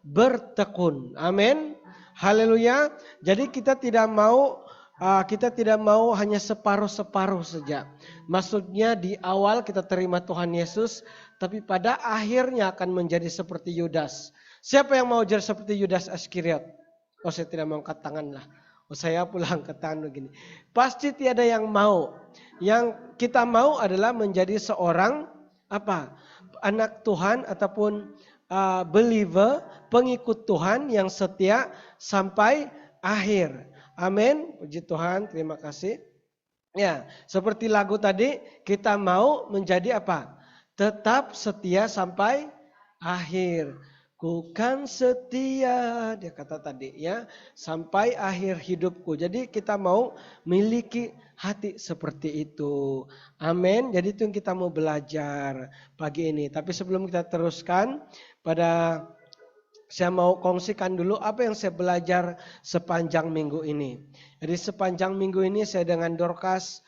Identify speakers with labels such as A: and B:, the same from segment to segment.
A: bertekun. Amin. Haleluya. Jadi kita tidak mau hanya separuh-separuh saja. Maksudnya di awal kita terima Tuhan Yesus, tapi pada akhirnya akan menjadi seperti Yudas. Siapa yang mau jadi seperti Yudas Iskariot? Oh, saya tidak mau angkat tangan lah. Oh, saya pula angkat tangan begini. Pasti tiada yang mau. Yang kita mau adalah menjadi seorang apa? Anak Tuhan ataupun believer, pengikut Tuhan yang setia sampai akhir. Amin. Puji Tuhan, terima kasih. Ya, seperti lagu tadi, kita mau menjadi apa? Tetap setia sampai akhir. Ku kan setia, dia kata tadi ya, sampai akhir hidupku. Jadi kita mau miliki hati seperti itu. Amin. Jadi itu yang kita mau belajar pagi ini. Tapi sebelum kita teruskan, saya mau kongsikan dulu apa yang saya belajar sepanjang minggu ini. Jadi sepanjang minggu ini saya dengan Dorcas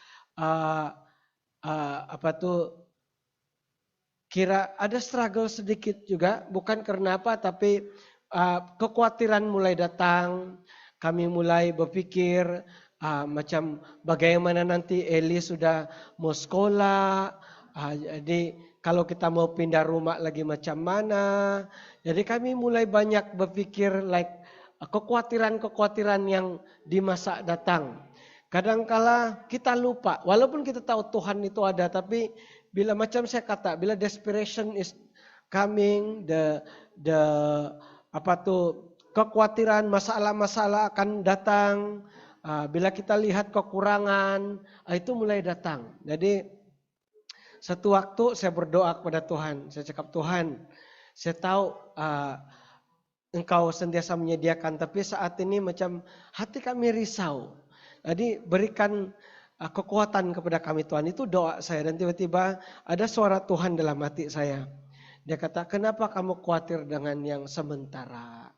A: kira ada struggle sedikit juga, bukan karena apa, tapi kekhawatiran mulai datang. Kami mulai berpikir macam bagaimana nanti Eli sudah mau sekolah. Jadi kalau kita mau pindah rumah lagi macam mana. Jadi kami mulai banyak berpikir kekhawatiran-kekhawatiran yang di masa datang. Kadangkala kita lupa, walaupun kita tahu Tuhan itu ada, tapi bila macam saya kata, bila desperation is coming, kekhawatiran, masalah-masalah akan datang. Bila kita lihat kekurangan, itu mulai datang. Jadi satu waktu saya berdoa kepada Tuhan, saya cakap Tuhan, saya tahu Engkau sentiasa menyediakan, tapi saat ini macam hati kami risau. Jadi berikan kekuatan kepada kami Tuhan, itu doa saya. Dan tiba-tiba ada suara Tuhan dalam hati saya. Dia kata, kenapa kamu khawatir dengan yang sementara?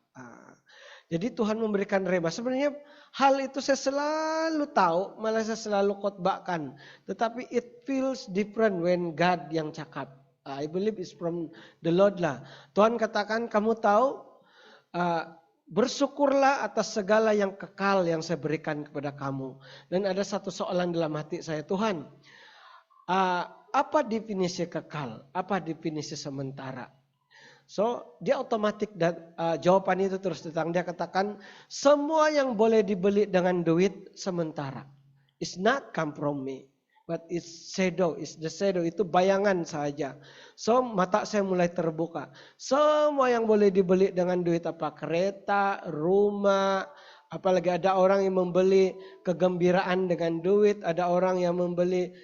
A: Jadi Tuhan memberikan rema. Sebenarnya hal itu saya selalu tahu, malah saya selalu khotbahkan. Tetapi it feels different when God yang cakap. I believe it's from the Lord lah. Tuhan katakan, kamu tahu, bersyukurlah atas segala yang kekal yang saya berikan kepada kamu. Dan ada satu soalan dalam hati saya, Tuhan, apa definisi kekal? Apa definisi sementara? So, dia otomatis jawaban itu terus datang. Dia katakan, semua yang boleh dibeli dengan duit sementara. It's not come from me, but it's shadow. It's the shadow. Itu bayangan saja. So, mata saya mulai terbuka. Semua yang boleh dibeli dengan duit apa? Kereta, rumah, apalagi ada orang yang membeli kegembiraan dengan duit. Ada orang yang membeli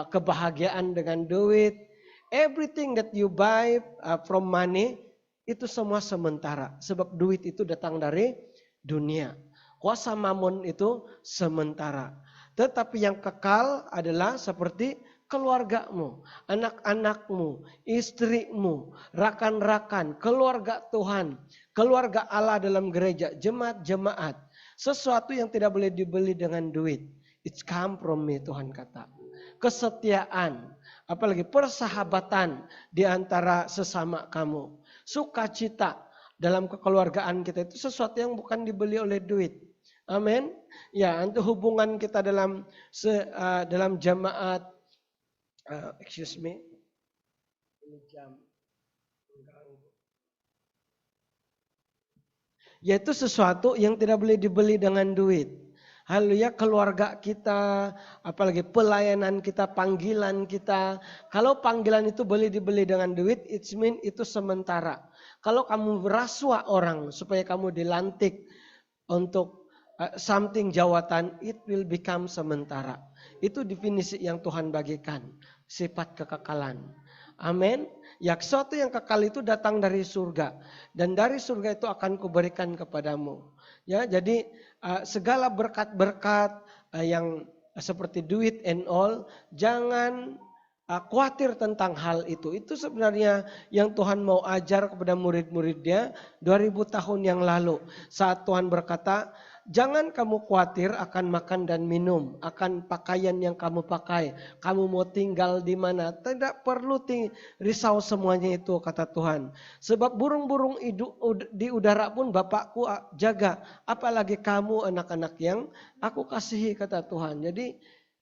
A: kebahagiaan dengan duit. Everything that you buy from money, itu semua sementara. Sebab duit itu datang dari dunia. Kuasa mamon itu sementara. Tetapi yang kekal adalah seperti keluargamu, anak-anakmu, istrimu, rakan-rakan, keluarga Tuhan, keluarga Allah dalam gereja, jemaat-jemaat. Sesuatu yang tidak boleh dibeli dengan duit. It's come from me, Tuhan kata. Kesetiaan, apalagi persahabatan di antara sesama kamu. Sukacita dalam kekeluargaan kita itu sesuatu yang bukan dibeli oleh duit. Amin. Ya, untuk hubungan kita dalam jamaat. Excuse me. Ini jam. Yaitu sesuatu yang tidak boleh dibeli dengan duit. Haleluya, keluarga kita, apalagi pelayanan kita, panggilan kita. Kalau panggilan itu boleh dibeli dengan duit, it means itu sementara. Kalau kamu merasua orang supaya kamu dilantik untuk something jawatan, it will become sementara. Itu definisi yang Tuhan bagikan, sifat kekekalan. Amin. Ya, sesuatu yang kekal itu datang dari surga. Dan dari surga itu akan kuberikan kepadamu. Ya, jadi segala berkat-berkat yang seperti duit and all, jangan khawatir tentang hal itu. Itu sebenarnya yang Tuhan mau ajar kepada murid-muridnya 2000 tahun yang lalu. Saat Tuhan berkata, Jangan kamu khawatir akan makan dan minum, akan pakaian yang kamu pakai. Kamu mau tinggal di mana? Tidak perlu risau semuanya itu, kata Tuhan. Sebab burung-burung di udara pun Bapakku jaga. Apalagi kamu anak-anak yang aku kasihi, kata Tuhan. Jadi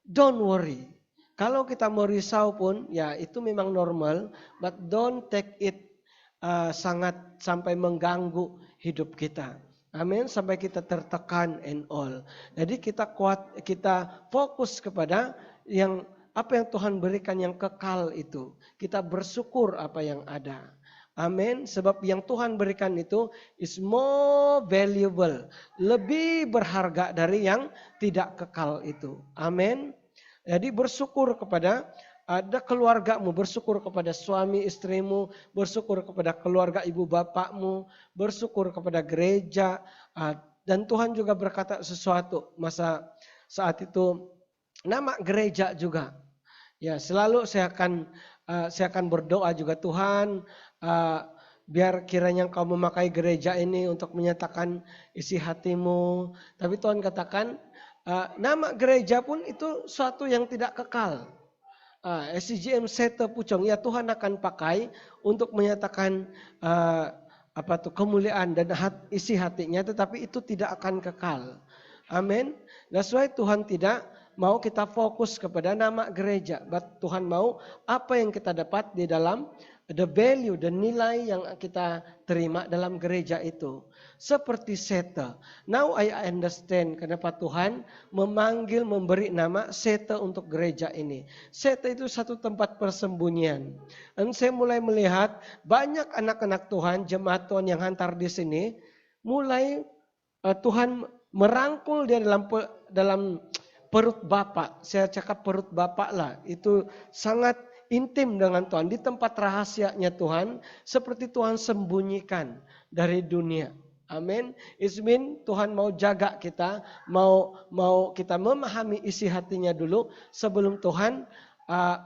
A: don't worry. Kalau kita mau risau pun, ya itu memang normal. But don't take it sangat sampai mengganggu hidup kita. Amin, sampai kita tertekan and all. Jadi kita fokus kepada apa yang Tuhan berikan yang kekal itu. Kita bersyukur apa yang ada. Amin, sebab yang Tuhan berikan itu is more valuable, lebih berharga dari yang tidak kekal itu. Amin. Jadi bersyukur kepada ada keluargamu, bersyukur kepada suami istrimu, bersyukur kepada keluarga ibu bapakmu, bersyukur kepada gereja. Dan Tuhan juga berkata sesuatu saat itu, nama gereja juga. Ya, selalu saya akan berdoa juga, Tuhan, biar kiranya Engkau memakai gereja ini untuk menyatakan isi hatimu. Tapi Tuhan katakan, nama gereja pun itu suatu yang tidak kekal. SCGM Sete Pucong, ya Tuhan akan pakai untuk menyatakan kemuliaan dan isi hatinya, tetapi itu tidak akan kekal. Amin. That's why Tuhan tidak mau kita fokus kepada nama gereja, but Tuhan mau apa yang kita dapat di dalam the value, the nilai yang kita terima dalam gereja itu. Seperti Sete. Now I understand kenapa Tuhan memberi nama Sete untuk gereja ini. Sete itu satu tempat persembunyian. Dan saya mulai melihat banyak anak-anak Tuhan, jemaat Tuhan yang hantar di sini, mulai Tuhan merangkul dia dalam perut Bapa. Saya cakap perut Bapa lah. Itu sangat intim dengan Tuhan. Di tempat rahasianya Tuhan, seperti Tuhan sembunyikan dari dunia. Amin. It means Tuhan mau jaga kita, mau kita memahami isi hatinya dulu sebelum Tuhan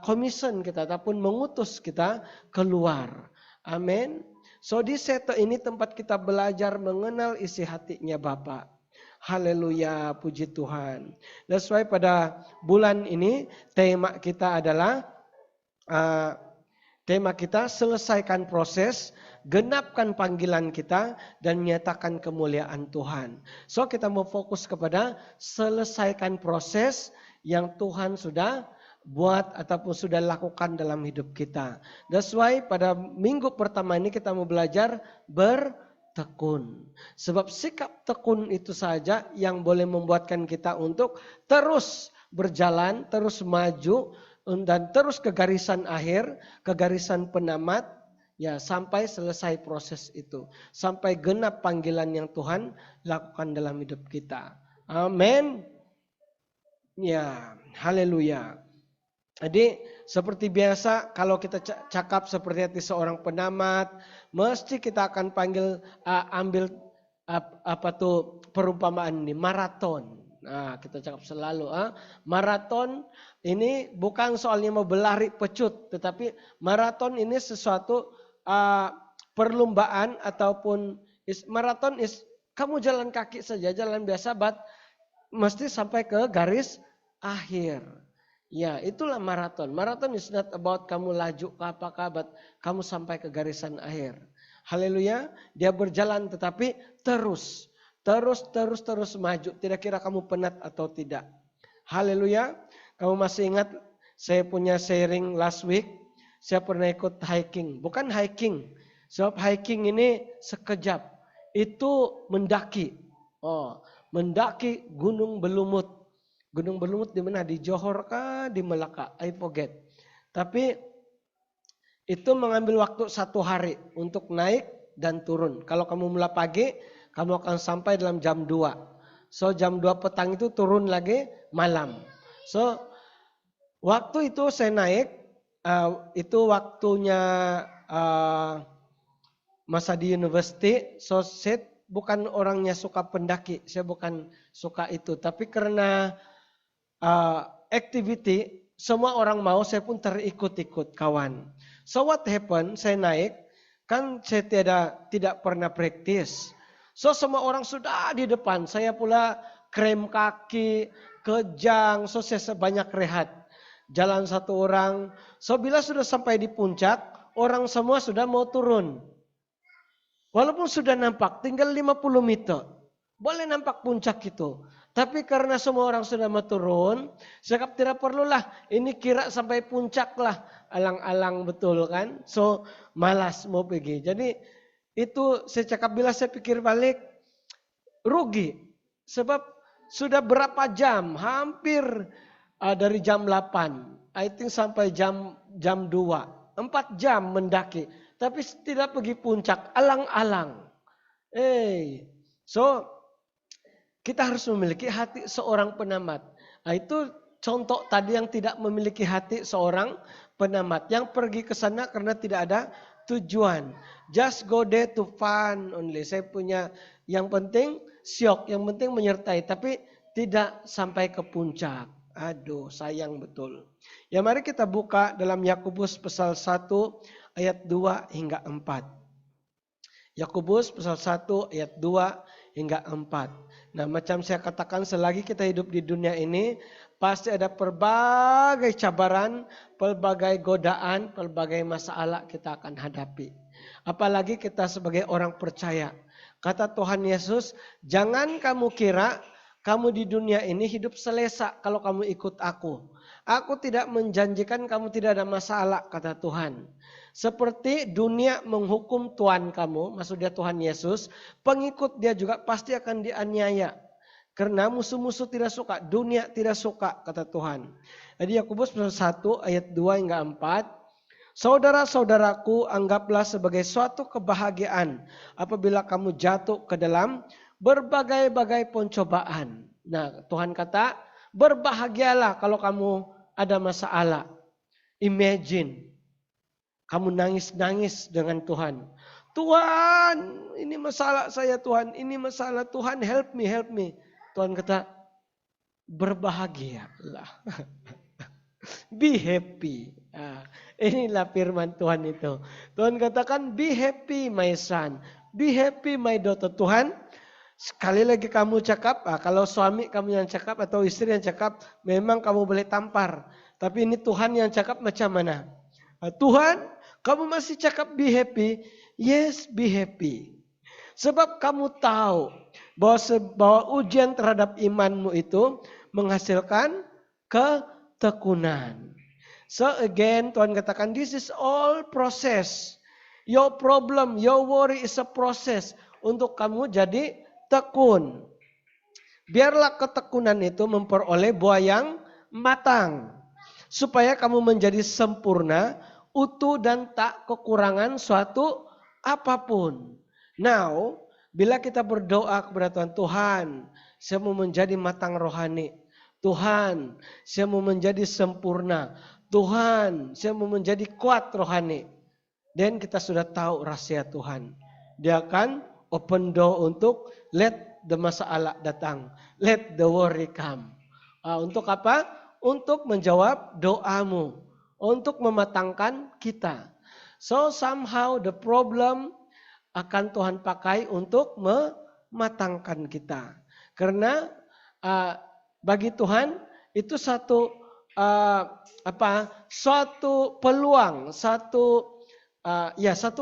A: commission kita ataupun mengutus kita keluar. Amin. So di Sete ini tempat kita belajar mengenal isi hatinya Bapa. Haleluya, puji Tuhan. That's why pada bulan ini tema kita adalah selesaikan proses, genapkan panggilan kita, dan menyatakan kemuliaan Tuhan. So kita mau fokus kepada selesaikan proses yang Tuhan sudah buat ataupun sudah lakukan dalam hidup kita. That's why pada minggu pertama ini kita mau belajar bertekun. Sebab sikap tekun itu saja yang boleh membuatkan kita untuk terus berjalan, terus maju, dan terus ke garisan akhir, ke garisan penamat, ya sampai selesai proses itu. Sampai genap panggilan yang Tuhan lakukan dalam hidup kita. Amin. Ya, haleluya. Jadi seperti biasa kalau kita cakap seperti hati seorang penamat, mesti kita akan ambil perumpamaan ini, maraton. Nah, kita cakap selalu maraton ini bukan soalnya mau berlari pecut, tetapi maraton ini sesuatu perlombaan ataupun maraton kamu jalan kaki saja, jalan biasa, but mesti sampai ke garis akhir. Ya, itulah maraton. Maraton is not about kamu laju ke apakah, but kamu sampai ke garisan akhir. Haleluya, dia berjalan tetapi terus maju. Tidak kira kamu penat atau tidak. Haleluya. Kamu masih ingat saya punya sharing last week. Saya pernah ikut hiking. Bukan hiking. Sebab hiking ini sekejap. Itu mendaki. Mendaki Gunung Belumut. Gunung Belumut di mana? Di Johor kah? Di Melaka? I forget. Tapi itu mengambil waktu 1 hari untuk naik dan turun. Kalau kamu mulai pagi, kamu akan sampai dalam jam 2. So jam 2 petang itu turun lagi malam. So waktu itu saya naik, itu waktunya masa di university. So saya bukan orangnya suka pendaki, saya bukan suka itu. Tapi karena activity, semua orang mau, saya pun terikut-ikut kawan. So what happened, saya naik, kan saya tidak pernah praktis. So semua orang sudah di depan. Saya pula krem kaki, kejang. So saya sebanyak rehat. Jalan satu orang. So bila sudah sampai di puncak, orang semua sudah mau turun. Walaupun sudah nampak, tinggal 50 meter. Boleh nampak puncak itu. Tapi karena semua orang sudah mau turun, saya cakap tidak perlulah. Ini kira sampai puncak lah. Alang-alang betul kan. So malas mau pergi. Jadi itu saya cakap bila saya pikir balik, rugi. Sebab sudah berapa jam, hampir dari jam 8, I think sampai jam 2. 4 jam mendaki. Tapi tidak pergi puncak, alang-alang. So kita harus memiliki hati seorang penamat. Nah, itu contoh tadi yang tidak memiliki hati seorang penamat. Yang pergi ke sana karena tidak ada tujuan. Just go there to fun only. Saya punya yang penting syok, yang penting menyertai. Tapi tidak sampai ke puncak. Aduh, sayang betul. Ya mari kita buka dalam Yakobus pasal 1 ayat 2 hingga 4. Yakobus pasal 1 ayat 2 hingga 4. Nah, macam saya katakan, selagi kita hidup di dunia ini, pasti ada pelbagai cabaran, pelbagai godaan, pelbagai masalah kita akan hadapi. Apalagi kita sebagai orang percaya. Kata Tuhan Yesus, jangan kamu kira kamu di dunia ini hidup selesa kalau kamu ikut aku. Aku tidak menjanjikan kamu tidak ada masalah, kata Tuhan. Seperti dunia menghukum Tuhan kamu, maksudnya Tuhan Yesus, pengikut dia juga pasti akan dianiaya. Karena musuh-musuh tidak suka, dunia tidak suka, kata Tuhan. Jadi Yakobus pasal 1 ayat 2 hingga 4. Saudara-saudaraku, anggaplah sebagai suatu kebahagiaan apabila kamu jatuh ke dalam berbagai-bagai pencobaan. Nah, Tuhan kata, berbahagialah kalau kamu ada masalah. Imagine, kamu nangis-nangis dengan Tuhan. Tuhan, ini masalah saya Tuhan, ini masalah Tuhan, help me, help me. Tuhan kata, berbahagialah. Be happy. Inilah firman Tuhan itu. Tuhan katakan, be happy my son. Be happy my daughter. Tuhan, sekali lagi kamu cakap, kalau suami kamu yang cakap atau istri yang cakap, memang kamu boleh tampar. Tapi ini Tuhan yang cakap macam mana? Tuhan, kamu masih cakap be happy? Yes, be happy. Sebab kamu tahu bahwa ujian terhadap imanmu itu menghasilkan ketekunan. So again, Tuhan katakan, this is all process. Your problem, your worry is a process untuk kamu jadi tekun. Biarlah ketekunan itu memperoleh buah yang matang. Supaya kamu menjadi sempurna, utuh dan tak kekurangan suatu apapun. Now, bila kita berdoa kepada Tuhan, Tuhan, saya mau menjadi matang rohani. Tuhan, saya mau menjadi sempurna. Tuhan, saya mau menjadi kuat rohani. Dan kita sudah tahu rahasia Tuhan. Dia akan open door untuk let the masalah datang. Let the worry come. Untuk apa? Untuk menjawab doamu. Untuk mematangkan kita. So somehow the problem akan Tuhan pakai untuk mematangkan kita. Karena bagi Tuhan itu suatu peluang, satu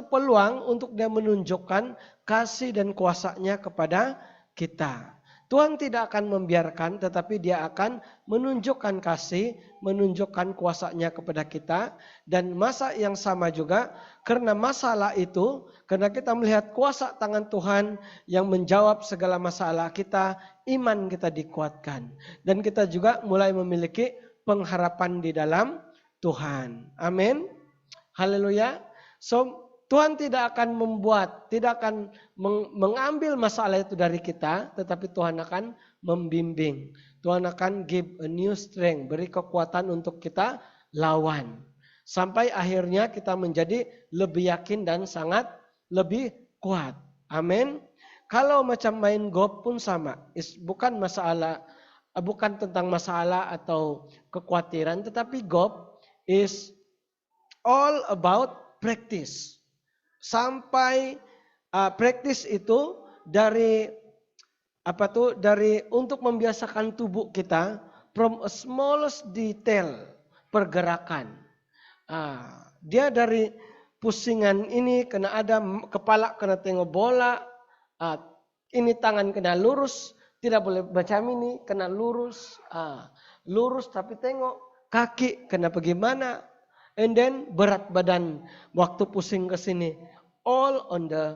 A: peluang untuk dia menunjukkan kasih dan kuasa-Nya kepada kita. Tuhan tidak akan membiarkan, tetapi dia akan menunjukkan kasih, menunjukkan kuasa-Nya kepada kita. Dan masa yang sama juga, karena masalah itu, karena kita melihat kuasa tangan Tuhan yang menjawab segala masalah kita, iman kita dikuatkan. Dan kita juga mulai memiliki pengharapan di dalam Tuhan. Amin. Haleluya. So, Tuhan tidak akan tidak akan mengambil masalah itu dari kita, tetapi Tuhan akan membimbing. Tuhan akan give a new strength, beri kekuatan untuk kita lawan. Sampai akhirnya kita menjadi lebih yakin dan sangat lebih kuat. Amin. Kalau macam main golf pun sama, bukan tentang masalah atau kekhawatiran, tetapi golf is all about practice. Sampai praktis itu dari dari untuk membiasakan tubuh kita from a smallest detail pergerakan. Dia dari pusingan ini kena ada kepala kena tengok bola, ini tangan kena lurus, tidak boleh macam ini kena lurus, lurus tapi tengok kaki kena bagaimana, and then berat badan waktu pusing ke sini all on the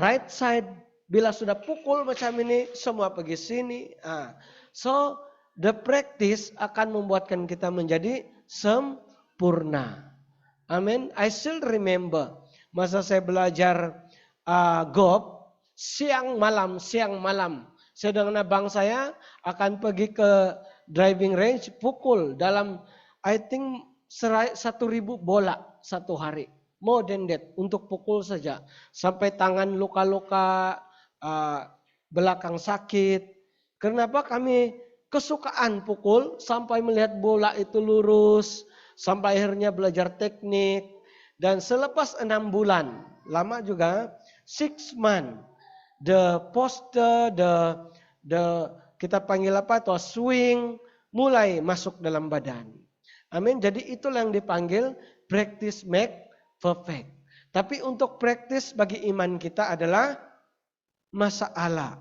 A: right side. Bila sudah pukul macam ini, semua pergi sini. So, the practice akan membuatkan kita menjadi sempurna. Amin. I still remember masa saya belajar golf siang malam. Saya dengan abang saya akan pergi ke driving range pukul dalam I think 1.000 bola satu hari. More than that untuk pukul saja. Sampai tangan luka-luka, belakang sakit. Kenapa kami kesukaan pukul sampai melihat bola itu lurus, sampai akhirnya belajar teknik. Dan selepas 6 bulan, lama juga, 6 months, the posture, the kita panggil apa tuh, swing, mulai masuk dalam badan. Amin. Jadi itulah yang dipanggil practice make perfect. Tapi untuk practice bagi iman kita adalah masalah.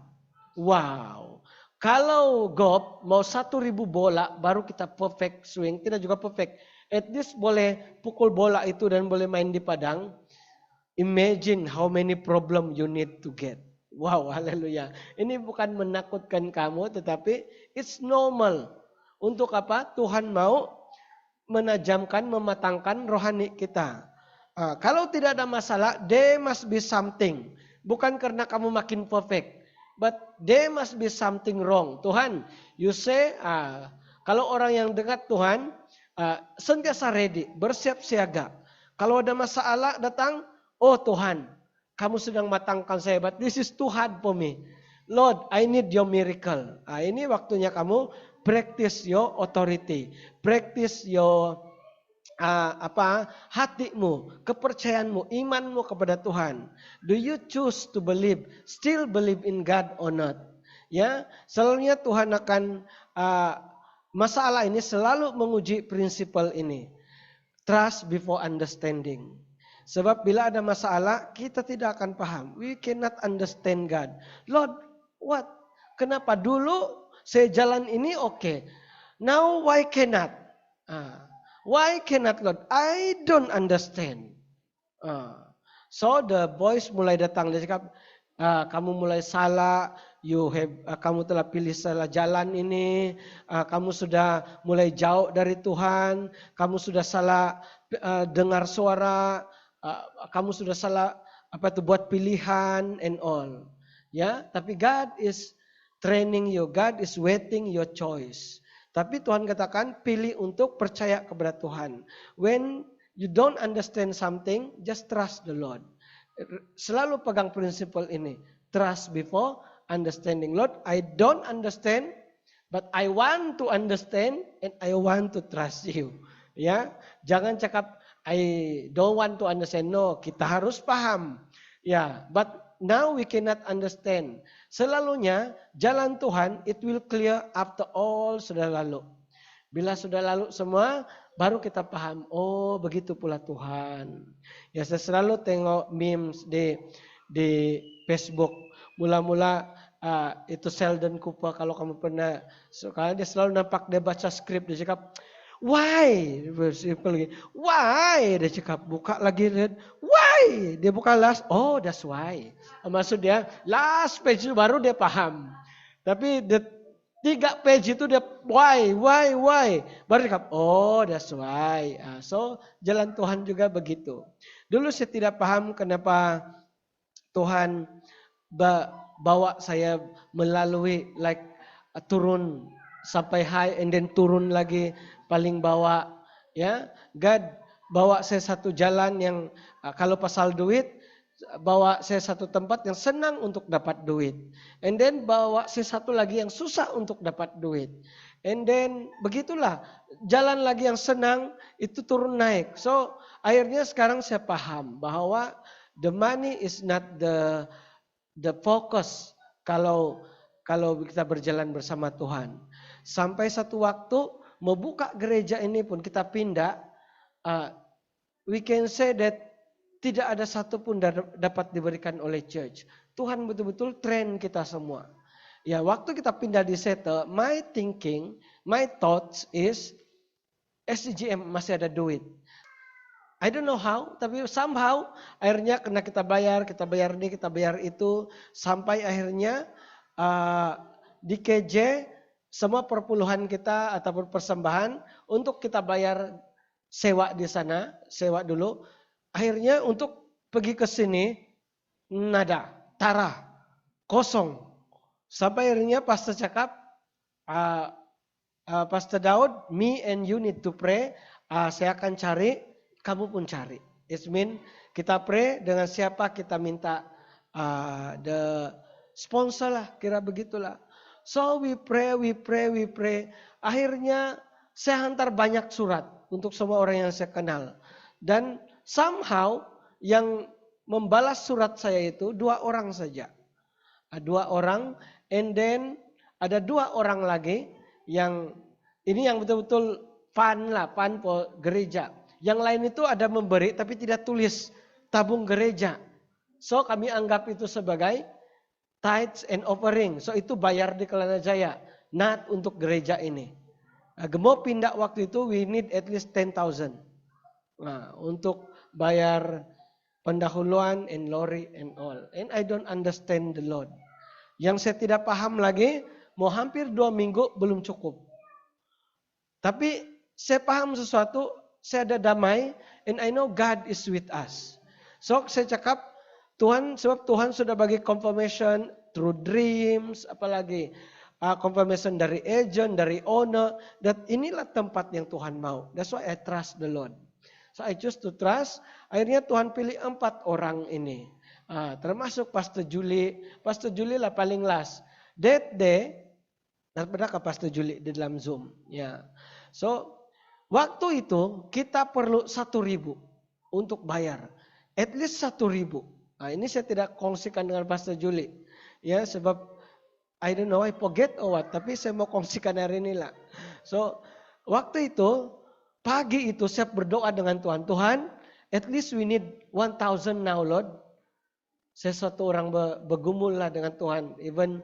A: Wow. Kalau golf mau 1.000 bola baru kita perfect swing, tidak juga perfect. At least boleh pukul bola itu dan boleh main di padang. Imagine how many problem you need to get. Wow, haleluya. Ini bukan menakutkan kamu, tetapi it's normal. Untuk apa? Tuhan mau menajamkan, mematangkan rohani kita. Kalau tidak ada masalah, there must be something. Bukan karena kamu makin perfect. But there must be something wrong. Tuhan, you say, kalau orang yang dekat Tuhan, sentiasa ready, bersiap siaga. Kalau ada masalah datang, oh Tuhan, kamu sedang matangkan saya, but this is too hard for me. Lord, I need your miracle. Ini waktunya kamu practice your authority, practice your hatimu, kepercayaanmu, imanmu kepada Tuhan. Do you choose to believe, still believe in God or not? Ya, selalunya Tuhan akan masalah ini selalu menguji prinsipal ini. Trust before understanding. Sebab bila ada masalah, kita tidak akan paham. We cannot understand God. Lord, what? Kenapa dulu saya jalan ini oke. Now why cannot? Why cannot, Lord? I don't understand. So the boys mulai datang. Dia cakap, kamu mulai salah. Kamu telah pilih salah jalan ini. Kamu sudah mulai jauh dari Tuhan. Kamu sudah salah dengar suara. Kamu sudah salah buat pilihan and all. Ya, tapi God is training you. God is waiting your choice. Tapi Tuhan katakan pilih untuk percaya kepada Tuhan. When you don't understand something, just trust the Lord. Selalu pegang prinsipal ini. Trust before understanding. Lord, I don't understand, but I want to understand and I want to trust you. Ya, jangan cakap I don't want to understand. No, kita harus paham. Ya, but now we cannot understand. Selalunya jalan Tuhan it will clear after all sudah lalu. Bila sudah lalu semua baru kita paham. Oh, begitu pula Tuhan. Ya, saya selalu tengok memes di Facebook. Mula-mula itu Sheldon Cooper kalau kamu pernah karena dia selalu nampak dia baca skrip dia cakap why? Why? Dia cakap buka lagi why? Dia buka last. Oh, that's why. Maksud dia last page itu baru dia paham. Tapi 3 page itu dia why? Baru dia cakap oh, that's why. So jalan Tuhan juga begitu. Dulu saya tidak paham kenapa Tuhan bawa saya melalui turun sampai high and then turun lagi paling bawah, ya. God bawa saya satu jalan yang kalau pasal duit bawa saya satu tempat yang senang untuk dapat duit, and then bawa saya satu lagi yang susah untuk dapat duit, and then begitulah jalan lagi yang senang itu turun naik. So akhirnya sekarang saya paham bahwa the money is not the the focus kalau kita berjalan bersama Tuhan. Sampai satu waktu mau buka gereja ini pun kita pindah, we can say that tidak ada satupun dapat diberikan oleh church. Tuhan betul-betul train kita semua. Ya, waktu kita pindah di Settle, my thinking, my thoughts is SCGM masih ada duit. I don't know how, tapi somehow akhirnya kena kita bayar ini, kita bayar itu, sampai akhirnya di KJ semua perpuluhan kita ataupun persembahan untuk kita bayar sewa di sana, sewa dulu. Akhirnya untuk pergi ke sini nada, tarah, kosong. Sampai akhirnya pastor cakap, Pastor Daud, me and you need to pray. Saya akan cari, kamu pun cari. It mean kita pray dengan siapa kita minta the sponsor lah, kira begitulah. So we pray. Akhirnya saya hantar banyak surat untuk semua orang yang saya kenal. Dan somehow yang membalas surat saya itu 2 orang saja. 2 orang, and then ada 2 orang lagi yang ini yang betul-betul fun gereja. Yang lain itu ada memberi tapi tidak tulis tabung gereja. So kami anggap itu sebagai tithes and offering. So itu bayar di Kelana Jaya, not untuk gereja ini. Gemo pindah waktu itu we need at least 10,000. Nah, untuk bayar pendahuluan and lori and all. And I don't understand the Lord. Yang saya tidak paham lagi, mau hampir 2 minggu belum cukup. Tapi saya paham sesuatu, saya ada damai, and I know God is with us. So saya cakap, Tuhan, sebab Tuhan sudah bagi confirmation through dreams, apalagi confirmation dari agent, dari owner, that inilah tempat yang Tuhan mau. That's why I trust the Lord. So I choose to trust. Akhirnya Tuhan pilih 4 orang ini. Termasuk Pastor Julie. Pastor Julie lah paling last. That day, pernah ke Pastor Julie di dalam Zoom. Ya. So, waktu itu kita perlu 1.000 untuk bayar. At least 1.000. Nah, ini saya tidak kongsikan dengan Pastor Julie. Ya, sebab I don't know, I forget or what. Tapi saya mau kongsikan hari ini lah. So, waktu itu, pagi itu saya berdoa dengan Tuhan. Tuhan, at least we need 1,000 now, Lord. Saya suatu orang bergumul lah dengan Tuhan. Even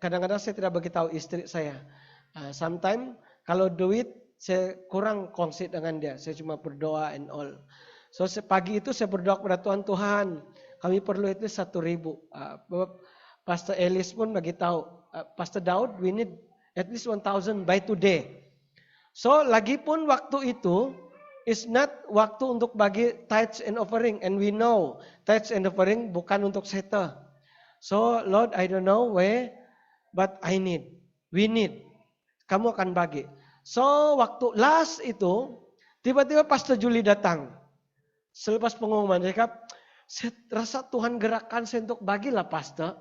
A: kadang-kadang saya tidak beritahu istri saya. Sometimes kalau duit saya kurang kongsi dengan dia. Saya cuma berdoa and all. So pagi itu saya berdoa kepada Tuhan, Tuhan kami perlu itu 1.000. Pastor Elis pun beritahu, Pastor Daud, we need at least 1,000 by today. So lagi pun waktu itu is not waktu untuk bagi tithes and offering. And we know tithes and offering bukan untuk settle. So Lord, I don't know where, but I need. We need. Kamu akan bagi. So waktu last itu, tiba-tiba Pastor Julie datang. Selepas pengumuman, dia kata, saya rasa Tuhan gerakkan saya untuk bagilah Pastor.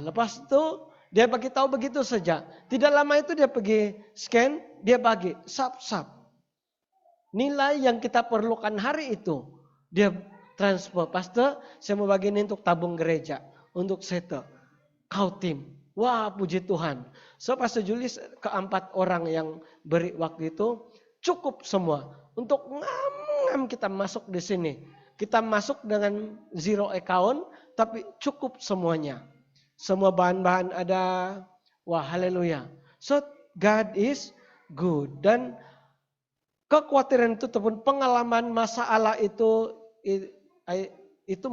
A: Lepas itu dia bagi tahu begitu saja. Tidak lama itu dia pergi scan, dia bagi. Sap. Nilai yang kita perlukan hari itu, dia transfer. Pastor, saya mau bagi ini untuk tabung gereja, untuk settle. Kau tim. Wah, puji Tuhan. So, Pastor Julius ke 4 orang yang beri waktu itu, cukup semua. Untuk ngam kita masuk di sini. Kita masuk dengan zero account, tapi cukup semuanya. Semua bahan-bahan ada. Wah, haleluya. So, God is good. Dan kekhawatiran itu ataupun pengalaman masalah itu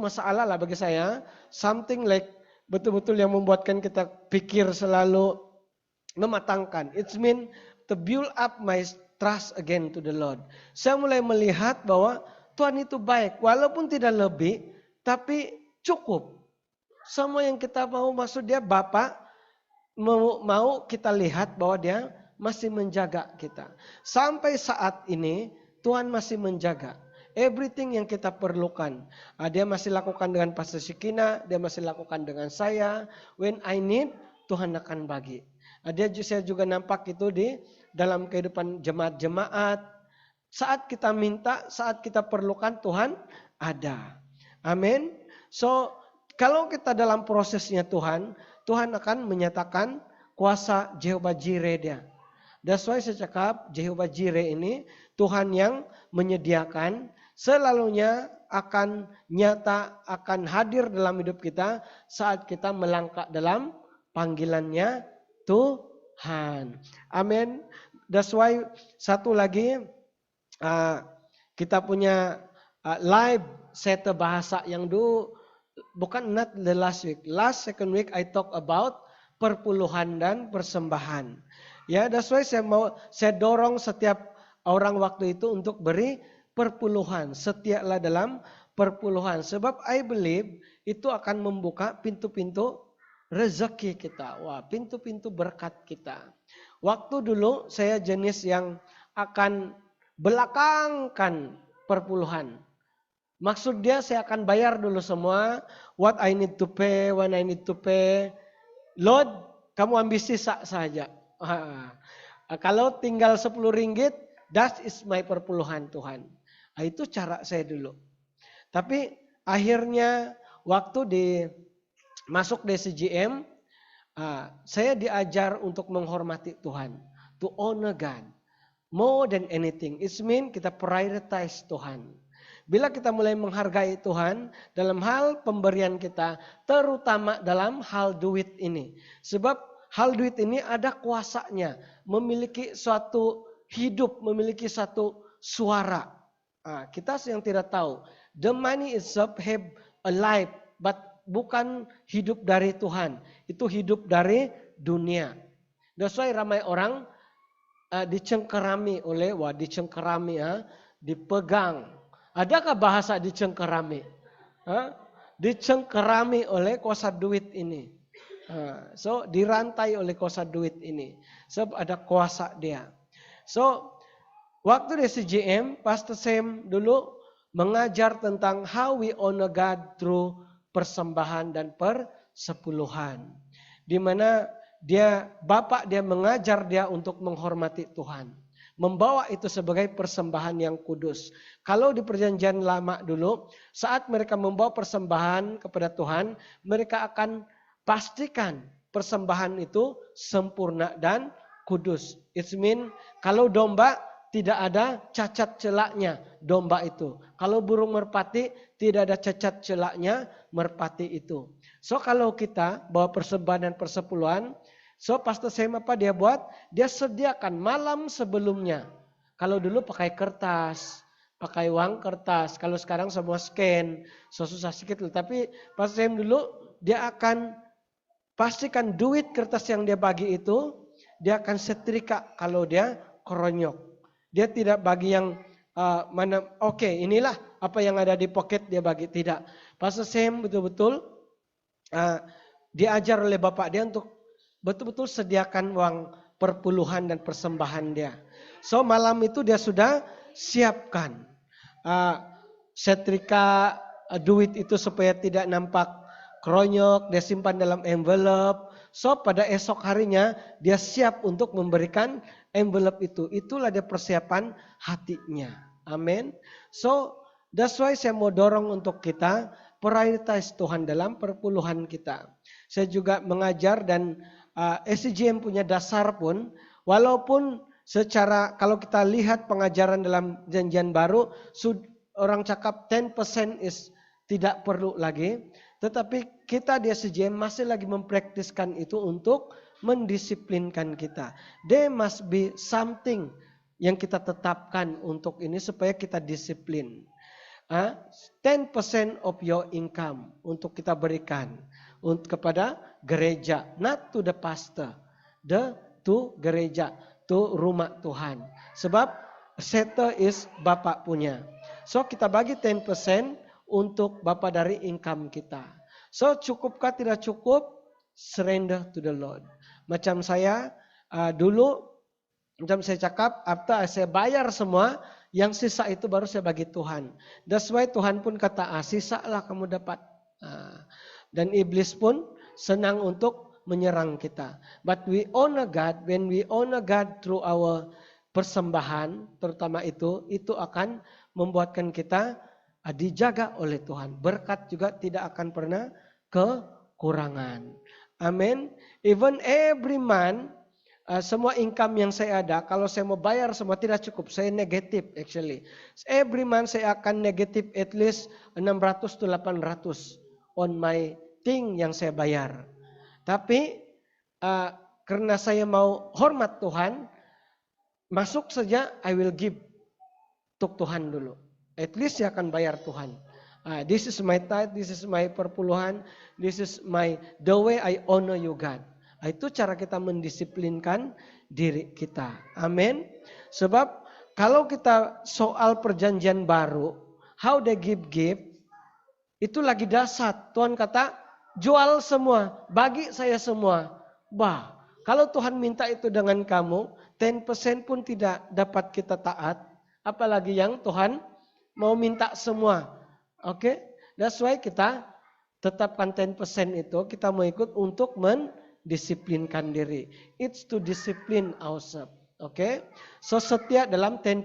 A: masalah lah bagi saya. Something like betul-betul yang membuatkan kita pikir selalu mematangkan. It mean to build up my trust again to the Lord. Saya mulai melihat bahwa Tuhan itu baik. Walaupun tidak lebih, tapi cukup. Semua yang kita mau, maksud dia Bapa mau kita lihat bahwa dia masih menjaga kita. Sampai saat ini Tuhan masih menjaga. Everything yang kita perlukan. Dia masih lakukan dengan Pastor Shikina, dia masih lakukan dengan saya. When I need, Tuhan akan bagi. Saya juga nampak itu di dalam kehidupan jemaat-jemaat. Saat kita minta, saat kita perlukan, Tuhan ada. Amin. So, kalau kita dalam prosesnya Tuhan akan menyatakan kuasa Jehovah Jireh dia. That's why saya cakap Jehovah Jireh ini Tuhan yang menyediakan, selalunya akan nyata, akan hadir dalam hidup kita saat kita melangkah dalam panggilannya Tuhan. Amin. That's why satu lagi kita punya live set bahasa yang dulu, bukan not the last week. Last second week I talk about perpuluhan dan persembahan. Ya, that's why saya dorong setiap orang waktu itu untuk beri perpuluhan. Setialah dalam perpuluhan. Sebab I believe itu akan membuka pintu-pintu rezeki kita. Wah, pintu-pintu berkat kita. Waktu dulu saya jenis yang akan belakangkan perpuluhan. Maksud dia saya akan bayar dulu semua. What I need to pay, when I need to pay. Lord, kamu ambil sisa saja. Kalau tinggal 10 ringgit, that is my perpuluhan Tuhan. Itu cara saya dulu. Tapi akhirnya waktu masuk DCGM, saya diajar untuk menghormati Tuhan. To honor God. More than anything. It means kita prioritize Tuhan. Bila kita mulai menghargai Tuhan dalam hal pemberian kita, terutama dalam hal duit ini. Sebab hal duit ini ada kuasanya, memiliki suatu hidup, memiliki satu suara. Kita yang tidak tahu, the money itself have a life, but bukan hidup dari Tuhan, itu hidup dari dunia. That's why ramai orang dicengkerami oleh, dipegang. Adakah bahasa dicengkerami? Dicengkerami oleh kuasa duit ini. So dirantai oleh kuasa duit ini. Sebab ada kuasa dia. So waktu di CGM, Pastor Sam dulu mengajar tentang how we honor God through persembahan dan persepuluhan. Di mana Bapak dia mengajar dia untuk menghormati Tuhan. Membawa itu sebagai persembahan yang kudus. Kalau di perjanjian lama dulu, saat mereka membawa persembahan kepada Tuhan, mereka akan pastikan persembahan itu sempurna dan kudus. It means kalau domba tidak ada cacat celaknya domba itu. Kalau burung merpati tidak ada cacat celaknya merpati itu. So kalau kita bawa persembahan dan persepuluhan, so Pastor Sam apa dia buat? Dia sediakan malam sebelumnya. Kalau dulu pakai kertas, pakai uang kertas. Kalau sekarang semua scan, so susah sedikit. Tapi Pastor Sam dulu dia akan pastikan duit kertas yang dia bagi itu, dia akan setrika kalau dia keronyok. Dia tidak bagi yang inilah apa yang ada di pocket dia bagi. Tidak. Pastor Sam betul-betul diajar oleh bapak dia untuk betul-betul sediakan uang perpuluhan dan persembahan dia. So malam itu dia sudah siapkan setrika duit itu supaya tidak nampak kronyok, dia simpan dalam envelope. So pada esok harinya dia siap untuk memberikan envelope itu. Itulah dia persiapan hatinya. Amin. So that's why saya mau dorong untuk kita prioritize Tuhan dalam perpuluhan kita. Saya juga mengajar dan SCGM punya dasar pun, walaupun secara kalau kita lihat pengajaran dalam Janjian Baru, orang cakap 10% is tidak perlu lagi, tetapi kita di SCGM masih lagi mempraktiskan itu untuk mendisiplinkan kita. There must be something yang kita tetapkan untuk ini supaya kita disiplin. 10% of your income untuk kita berikan kepada gereja, not to the pastor, to gereja, to rumah Tuhan. Sebab setter is Bapak punya. So kita bagi 10% untuk Bapak dari income kita. So cukupkah tidak cukup? Surrender to the Lord. Macam saya dulu, macam saya cakap, after saya bayar semua, yang sisa itu baru saya bagi Tuhan. That's why Tuhan pun kata, sisa lah kamu dapat. Dan iblis pun senang untuk menyerang kita. But we honor God, when we honor God through our persembahan, terutama itu akan membuatkan kita dijaga oleh Tuhan. Berkat juga tidak akan pernah kekurangan. Amin. Even every month, semua income yang saya ada, kalau saya mau bayar semua tidak cukup. Saya negatif actually. Every month saya akan negatif at least 600 to 800 on my thing yang saya bayar. Tapi karena saya mau hormat Tuhan, masuk saja I will give untuk Tuhan dulu. At least saya akan bayar Tuhan. This is my tithe, this is my perpuluhan, this is the way I honor you God. Itu cara kita mendisiplinkan diri kita. Amin. Sebab kalau kita soal perjanjian baru, how they give, itu lagi dasar. Tuhan kata, jual semua, bagi saya semua. Kalau Tuhan minta itu dengan kamu, 10% pun tidak dapat kita taat. Apalagi yang Tuhan mau minta semua. Oke? That's why kita tetapkan 10% itu, kita mau ikut untuk disiplinkan diri. It's to discipline ourselves. Okay? So setia dalam 10%.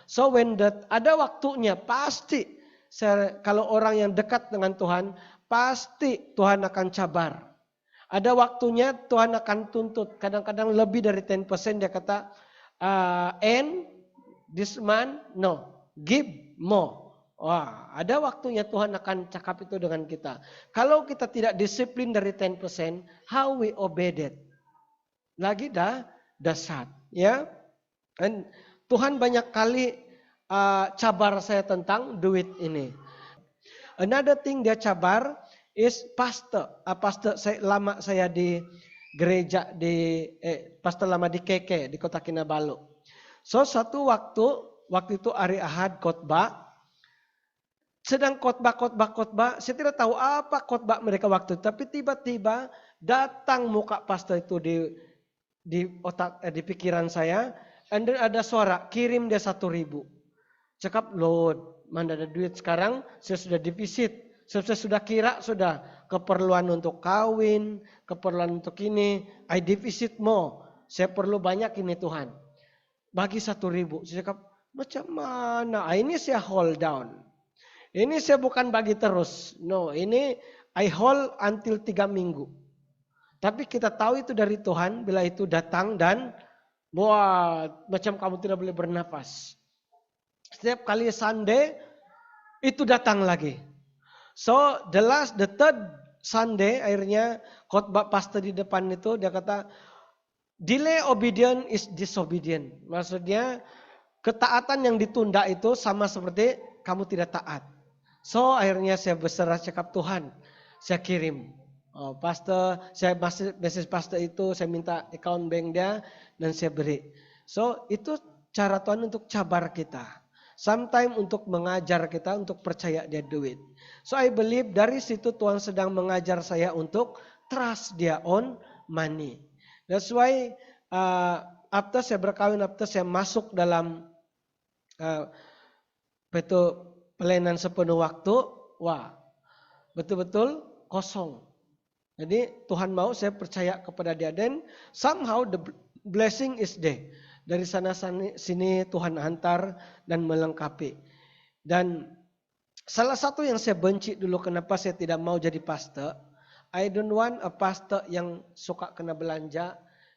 A: So when ada waktunya pasti kalau orang yang dekat dengan Tuhan pasti Tuhan akan cabar. Ada waktunya Tuhan akan tuntut. Kadang-kadang lebih dari 10% dia kata and this month no, give more. Wah, ada waktunya Tuhan akan cakap itu dengan kita. Kalau kita tidak disiplin dari 10%, how we obey that? Lagi dasar, ya. Dan Tuhan banyak kali cabar saya tentang duit ini. Another thing dia cabar is pastor. Pastor saya di gereja pastor lama di Keke di Kota Kinabalu. So satu waktu itu hari Ahad khotbah. Sedang khotbah, saya tidak tahu apa khotbah mereka waktu itu, tapi tiba-tiba datang muka pastor itu di pikiran saya, and then ada suara, kirim dia 1.000. Cakap, Lord, mana ada duit sekarang, saya sudah defisit, saya sudah kira, sudah keperluan untuk kawin, keperluan untuk ini, I deficit more, saya perlu banyak ini Tuhan. Bagi 1.000, saya cakap, macam mana, ini saya hold down. Ini saya bukan bagi terus. No, ini I hold until 3 minggu. Tapi kita tahu itu dari Tuhan bila itu datang dan macam kamu tidak boleh bernafas. Setiap kali Sunday itu datang lagi. So the third Sunday akhirnya khotbah pastor di depan itu dia kata delay obedience is disobedient. Maksudnya ketaatan yang ditunda itu sama seperti kamu tidak taat. So akhirnya saya berserah cakap Tuhan, saya kirim. Pastor, saya message pastor itu, saya minta account bank dia dan saya beri. So itu cara Tuhan untuk cabar kita. Sometimes untuk mengajar kita untuk percaya dia duit. So I believe dari situ Tuhan sedang mengajar saya untuk trust dia on money. That's why after saya berkawin, after saya masuk dalam pelayanan sepenuh waktu, betul-betul kosong. Jadi Tuhan mau saya percaya kepada dia dan somehow the blessing is there. Dari sana sini Tuhan hantar dan melengkapi. Dan salah satu yang saya benci dulu kenapa saya tidak mau jadi pastor, I don't want a pastor yang suka kena belanja,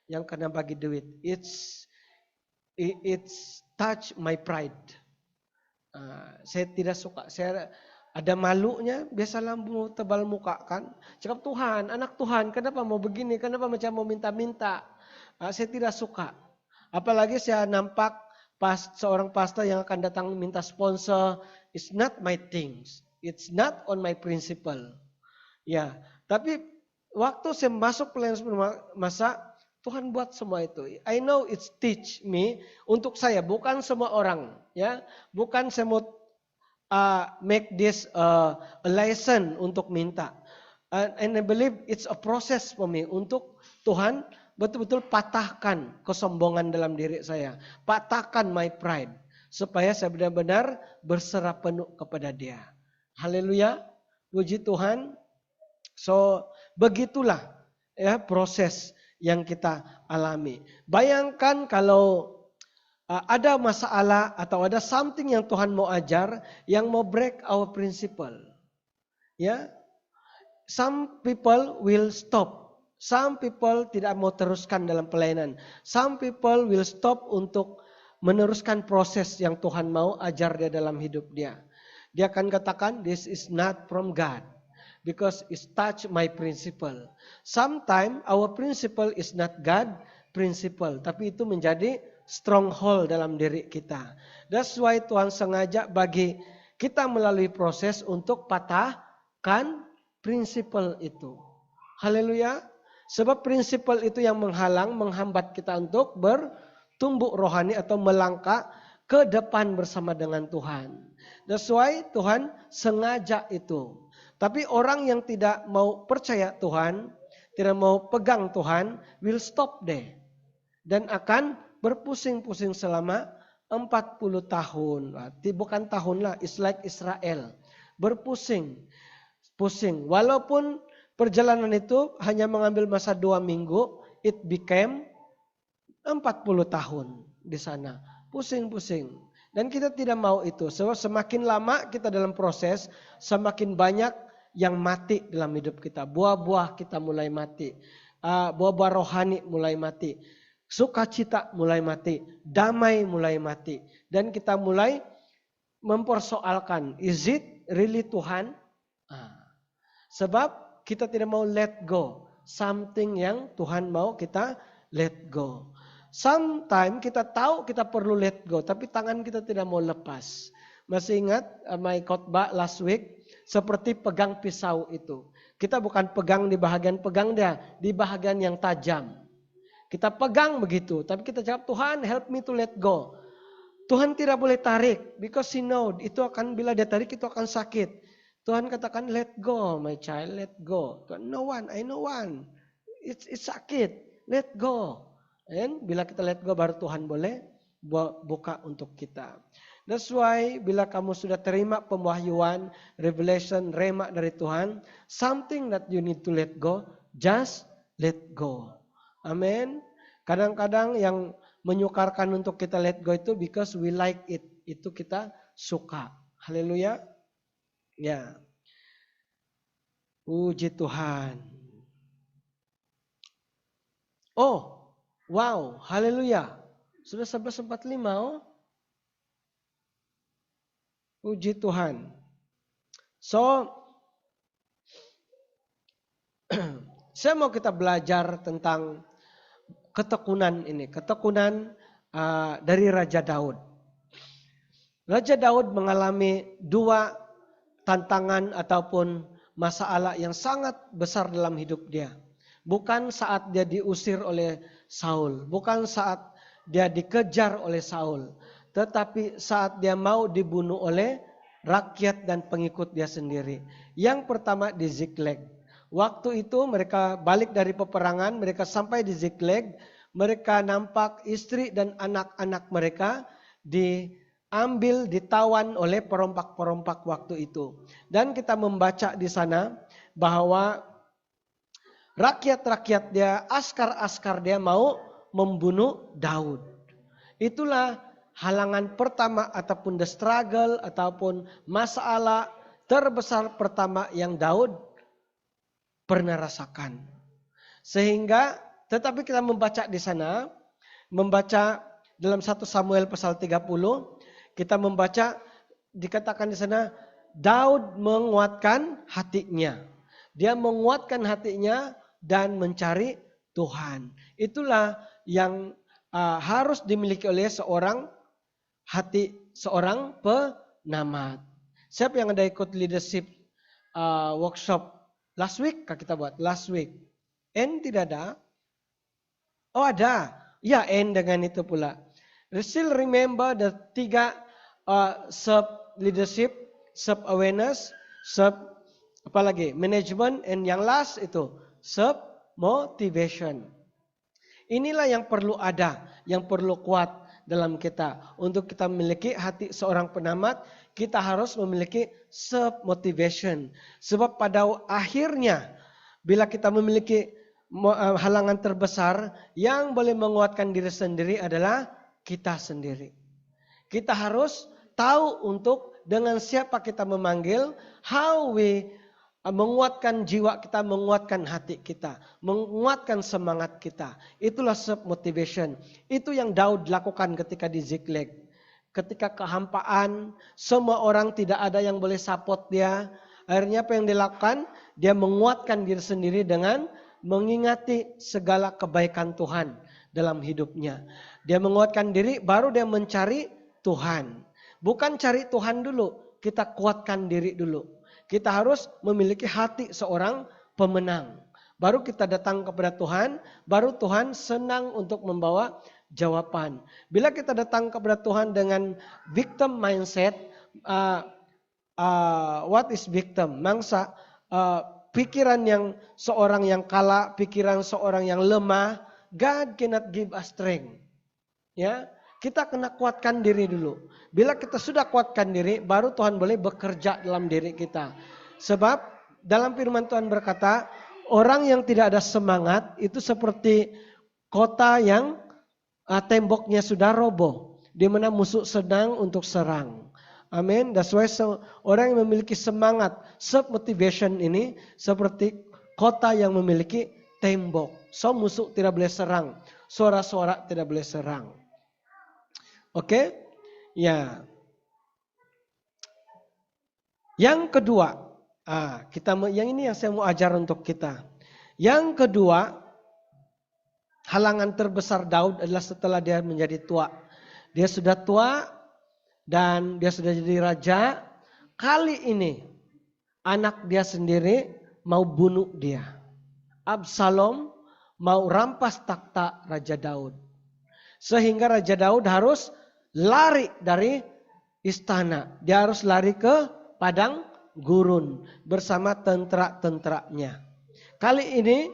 A: yang kena bagi duit. It's touch my pride. Saya tidak suka, saya ada malunya, biasa lambu tebal muka kan. Cakap Tuhan, anak Tuhan, kenapa mau begini, kenapa macam mau minta-minta. Saya tidak suka. Apalagi saya nampak seorang pastor yang akan datang minta sponsor, it's not my things, it's not on my principle. Ya, tapi waktu saya masuk pelayanan masa, Tuhan buat semua itu. I know it's teach me untuk saya, bukan semua orang, ya. Bukan saya mau make this a lesson untuk minta. And I believe it's a process for me untuk Tuhan betul-betul patahkan kesombongan dalam diri saya, patahkan my pride supaya saya benar-benar berserah penuh kepada Dia. Haleluya, puji Tuhan. So begitulah ya proses yang kita alami. Bayangkan kalau ada masalah atau ada something yang Tuhan mau ajar yang mau break our principle. Ya. some people will stop. Some people tidak mau teruskan dalam pelayanan. Some people will stop untuk meneruskan proses yang Tuhan mau ajar dia dalam hidup dia. Dia akan katakan, this is not from God. Because it touch my principle. Sometimes our principle is not God principle. Tapi itu menjadi stronghold dalam diri kita. That's why Tuhan sengaja bagi kita melalui proses untuk patahkan prinsipal itu. Haleluya. Sebab prinsipal itu yang menghambat kita untuk bertumbuh rohani atau melangkah ke depan bersama dengan Tuhan. That's why Tuhan sengaja itu. Tapi orang yang tidak mau percaya Tuhan, tidak mau pegang Tuhan, will stop there. Dan akan berpusing-pusing selama 40 tahun. Bukan tahun lah, it's like Israel. Berpusing. Walaupun perjalanan itu hanya mengambil masa 2 minggu, it became 40 tahun di sana. Pusing-pusing. Dan kita tidak mau itu. Sebab semakin lama kita dalam proses, semakin banyak yang mati dalam hidup kita. Buah-buah kita mulai mati. Buah-buah rohani mulai mati. Sukacita mulai mati. Damai mulai mati. Dan kita mulai mempersoalkan, is it really Tuhan? Sebab kita tidak mau let go. Something yang Tuhan mau kita let go. Sometimes kita tahu kita perlu let go. Tapi tangan kita tidak mau lepas. Masih ingat my khotbah last week? Seperti pegang pisau itu. Kita bukan pegang di bahagian pegang dia. Di bahagian yang tajam. Kita pegang begitu. Tapi kita jawab, Tuhan help me to let go. Tuhan tidak boleh tarik. Because he know. Itu akan, bila dia tarik itu akan sakit. Tuhan katakan, let go my child, let go. Tuhan, no one, I know one. It's sakit, let go. And bila kita let go baru Tuhan boleh buka untuk kita. That's why bila kamu sudah terima pemwahyuan, revelation, rema dari Tuhan, something that you need to let go, just let go. Amen. Kadang-kadang yang menyukarkan untuk kita let go itu because we like it. Itu kita suka. Haleluya. Ya. Puji Tuhan. Oh, wow, haleluya. Sudah 11:45, oh. Puji Tuhan. So, saya mau kita belajar tentang ketekunan ini. Ketekunan dari Raja Daud. Raja Daud mengalami 2 tantangan ataupun masalah yang sangat besar dalam hidup dia. Bukan saat dia diusir oleh Saul. Bukan saat dia dikejar oleh Saul. Tetapi saat dia mau dibunuh oleh rakyat dan pengikut dia sendiri. Yang pertama di Ziklag. Waktu itu mereka balik dari peperangan. Mereka sampai di Ziklag. Mereka nampak istri dan anak-anak mereka ditawan oleh perompak-perompak waktu itu. Dan kita membaca di sana bahwa rakyat-rakyat dia, askar-askar dia mau membunuh Daud. Itulah halangan pertama ataupun the struggle ataupun masalah terbesar pertama yang Daud pernah rasakan. Sehingga, tetapi kita membaca di sana, membaca dalam 1 Samuel pasal 30, kita membaca, dikatakan di sana, Daud menguatkan hatinya. Dia menguatkan hatinya dan mencari Tuhan. Itulah yang harus dimiliki oleh seorang penamat. Siapa yang ada ikut leadership workshop last week? Kita buat last week. N tidak ada? Oh ada. Ya N dengan itu pula. Still remember the 3 sub leadership, sub awareness, sub apalagi management, and yang last itu sub motivation. Inilah yang perlu ada, yang perlu kuat dalam kita. Untuk kita memiliki hati seorang penamat, kita harus memiliki sub motivation. Sebab pada akhirnya bila kita memiliki halangan terbesar, yang boleh menguatkan diri sendiri adalah kita sendiri. Kita harus tahu untuk dengan siapa kita memanggil, how we menguatkan jiwa kita, menguatkan hati kita, menguatkan semangat kita. Itulah self-motivation. Itu yang Daud lakukan ketika di Ziklag. Ketika kehampaan, semua orang tidak ada yang boleh support dia. Akhirnya apa yang dilakukan? Dia menguatkan diri sendiri dengan mengingati segala kebaikan Tuhan dalam hidupnya. Dia menguatkan diri, baru dia mencari Tuhan. Bukan cari Tuhan dulu, kita kuatkan diri dulu. Kita harus memiliki hati seorang pemenang. Baru kita datang kepada Tuhan, baru Tuhan senang untuk membawa jawaban. Bila kita datang kepada Tuhan dengan victim mindset, what is victim? Mangsa, pikiran yang seorang yang kalah, pikiran seorang yang lemah, God cannot give us strength. Ya, kita kena kuatkan diri dulu. Bila kita sudah kuatkan diri, baru Tuhan boleh bekerja dalam diri kita. Sebab dalam firman Tuhan berkata, orang yang tidak ada semangat itu seperti kota yang temboknya sudah roboh, di mana musuh sedang untuk serang. Amin. That's why orang yang memiliki semangat, self-motivation ini seperti kota yang memiliki tembok. So musuh tidak boleh serang, suara-suara tidak boleh serang. Oke, ya. Yang kedua, yang ini yang saya mau ajar untuk kita. Yang kedua, halangan terbesar Daud adalah setelah dia menjadi tua. Dia sudah tua dan dia sudah jadi raja. Kali ini anak dia sendiri mau bunuh dia. Absalom mau rampas takhta Raja Daud. Sehingga Raja Daud harus lari dari istana. Dia harus lari ke padang gurun bersama tentara-tentaranya. Kali ini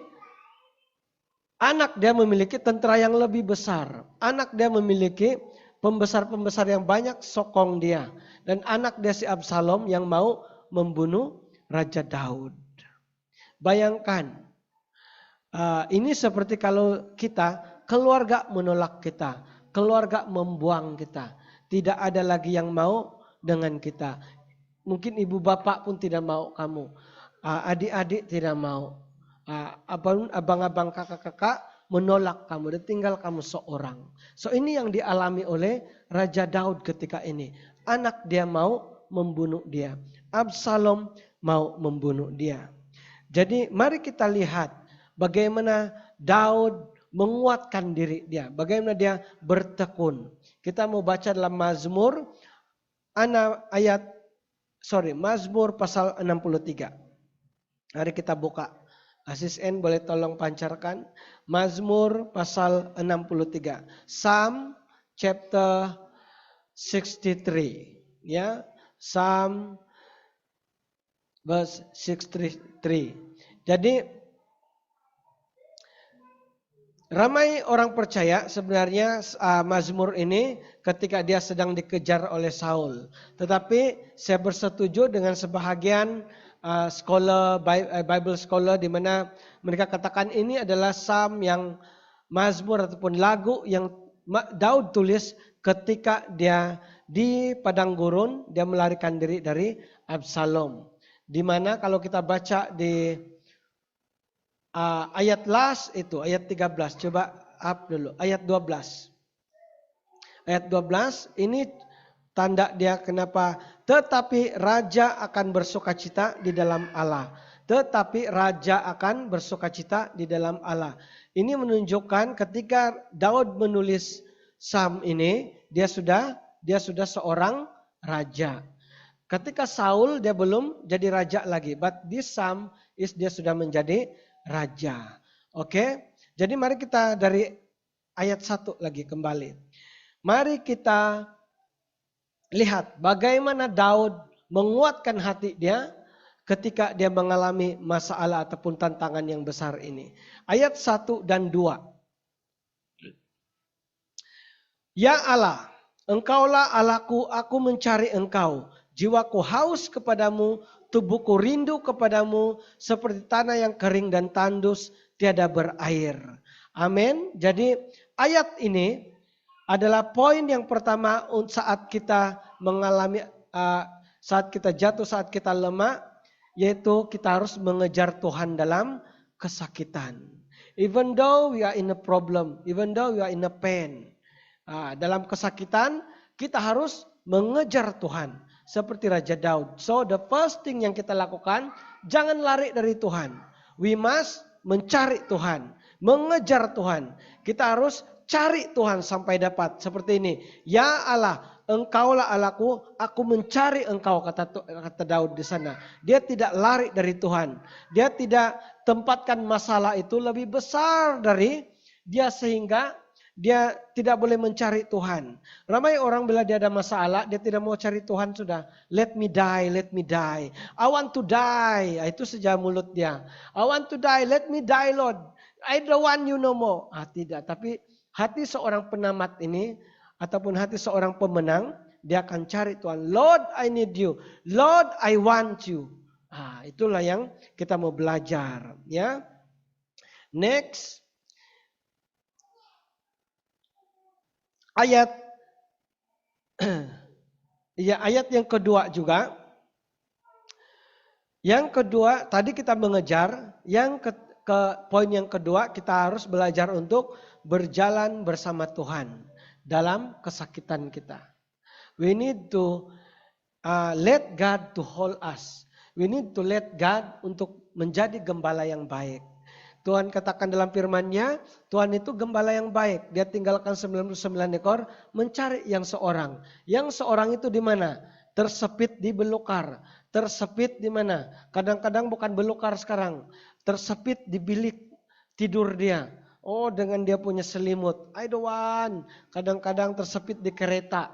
A: anak dia memiliki tentara yang lebih besar. Anak dia memiliki pembesar-pembesar yang banyak sokong dia. Dan anak dia si Absalom yang mau membunuh Raja Daud. Bayangkan, ini seperti kalau kita, keluarga menolak kita, keluarga membuang kita. Tidak ada lagi yang mau dengan kita. Mungkin ibu bapak pun tidak mau kamu. Adik-adik tidak mau. Abang-abang kakak-kakak menolak kamu. Dan tinggal kamu seorang. So ini yang dialami oleh Raja Daud ketika ini. Anak dia mau membunuh dia. Absalom mau membunuh dia. Jadi mari kita lihat bagaimana Daud menguatkan diri dia. Bagaimana dia bertekun. Kita mau baca dalam Mazmur Mazmur pasal 63. Mari kita buka. Asisten boleh tolong pancarkan. Mazmur pasal 63. Psalm chapter 63. Ya, Psalm verse 63. Jadi ramai orang percaya sebenarnya Mazmur ini ketika dia sedang dikejar oleh Saul. Tetapi saya bersetuju dengan sebahagian Bible scholar di mana mereka katakan ini adalah psalm yang Mazmur ataupun lagu yang Daud tulis ketika dia di padang gurun, dia melarikan diri dari Absalom. Di mana kalau kita baca di ayat last itu, ayat 13. Coba up dulu, ayat 12. Ayat 12 ini tanda dia kenapa. Tetapi raja akan bersukacita di dalam Allah. Tetapi raja akan bersukacita di dalam Allah. Ini menunjukkan ketika Daud menulis psalm ini, dia sudah seorang raja. Ketika Saul dia belum jadi raja lagi. But this psalm dia sudah menjadi raja. Oke. Jadi mari kita dari ayat 1 lagi kembali. Mari kita lihat bagaimana Daud menguatkan hati dia ketika dia mengalami masalah ataupun tantangan yang besar ini. Ayat 1 dan 2. Ya Allah, Engkaulah Allahku, aku mencari Engkau. Jiwaku haus kepadamu, tubuhku rindu kepadamu, seperti tanah yang kering dan tandus, tiada berair. Amin. Jadi ayat ini adalah poin yang pertama saat kita mengalami, saat kita jatuh, saat kita lemah. Yaitu kita harus mengejar Tuhan dalam kesakitan. Even though we are in a problem, even though we are in a pain. Dalam kesakitan kita harus mengejar Tuhan. Seperti Raja Daud. So the first thing yang kita lakukan, jangan lari dari Tuhan. We must mencari Tuhan. Mengejar Tuhan. Kita harus cari Tuhan sampai dapat. Seperti ini. Ya Allah, Engkaulah Allahku, aku mencari Engkau, kata Daud di sana. Dia tidak lari dari Tuhan. Dia tidak tempatkan masalah itu lebih besar dari dia sehingga dia tidak boleh mencari Tuhan. Ramai orang bila dia ada masalah, dia tidak mau cari Tuhan sudah. Let me die, let me die. I want to die. Itu saja mulut dia. I want to die, let me die Lord. I don't want you no more. Tidak, tapi hati seorang penamat ini, ataupun hati seorang pemenang, dia akan cari Tuhan. Lord, I need you. Lord, I want you. Itulah yang kita mau belajar. Ya. Next. Ayat ayat yang kedua juga. Yang kedua, tadi kita mengejar. Yang poin yang kedua, kita harus belajar untuk berjalan bersama Tuhan dalam kesakitan kita. We need to let God to hold us. We need to let God untuk menjadi gembala yang baik. Tuhan katakan dalam firman-Nya, Tuhan itu gembala yang baik. Dia tinggalkan 99 ekor, mencari yang seorang. Yang seorang itu di mana? Tersepit di belukar. Tersepit di mana? Kadang-kadang bukan belukar sekarang. Tersepit di bilik tidur dia. Oh, dengan dia punya selimut. I don't want. Kadang-kadang tersepit di kereta.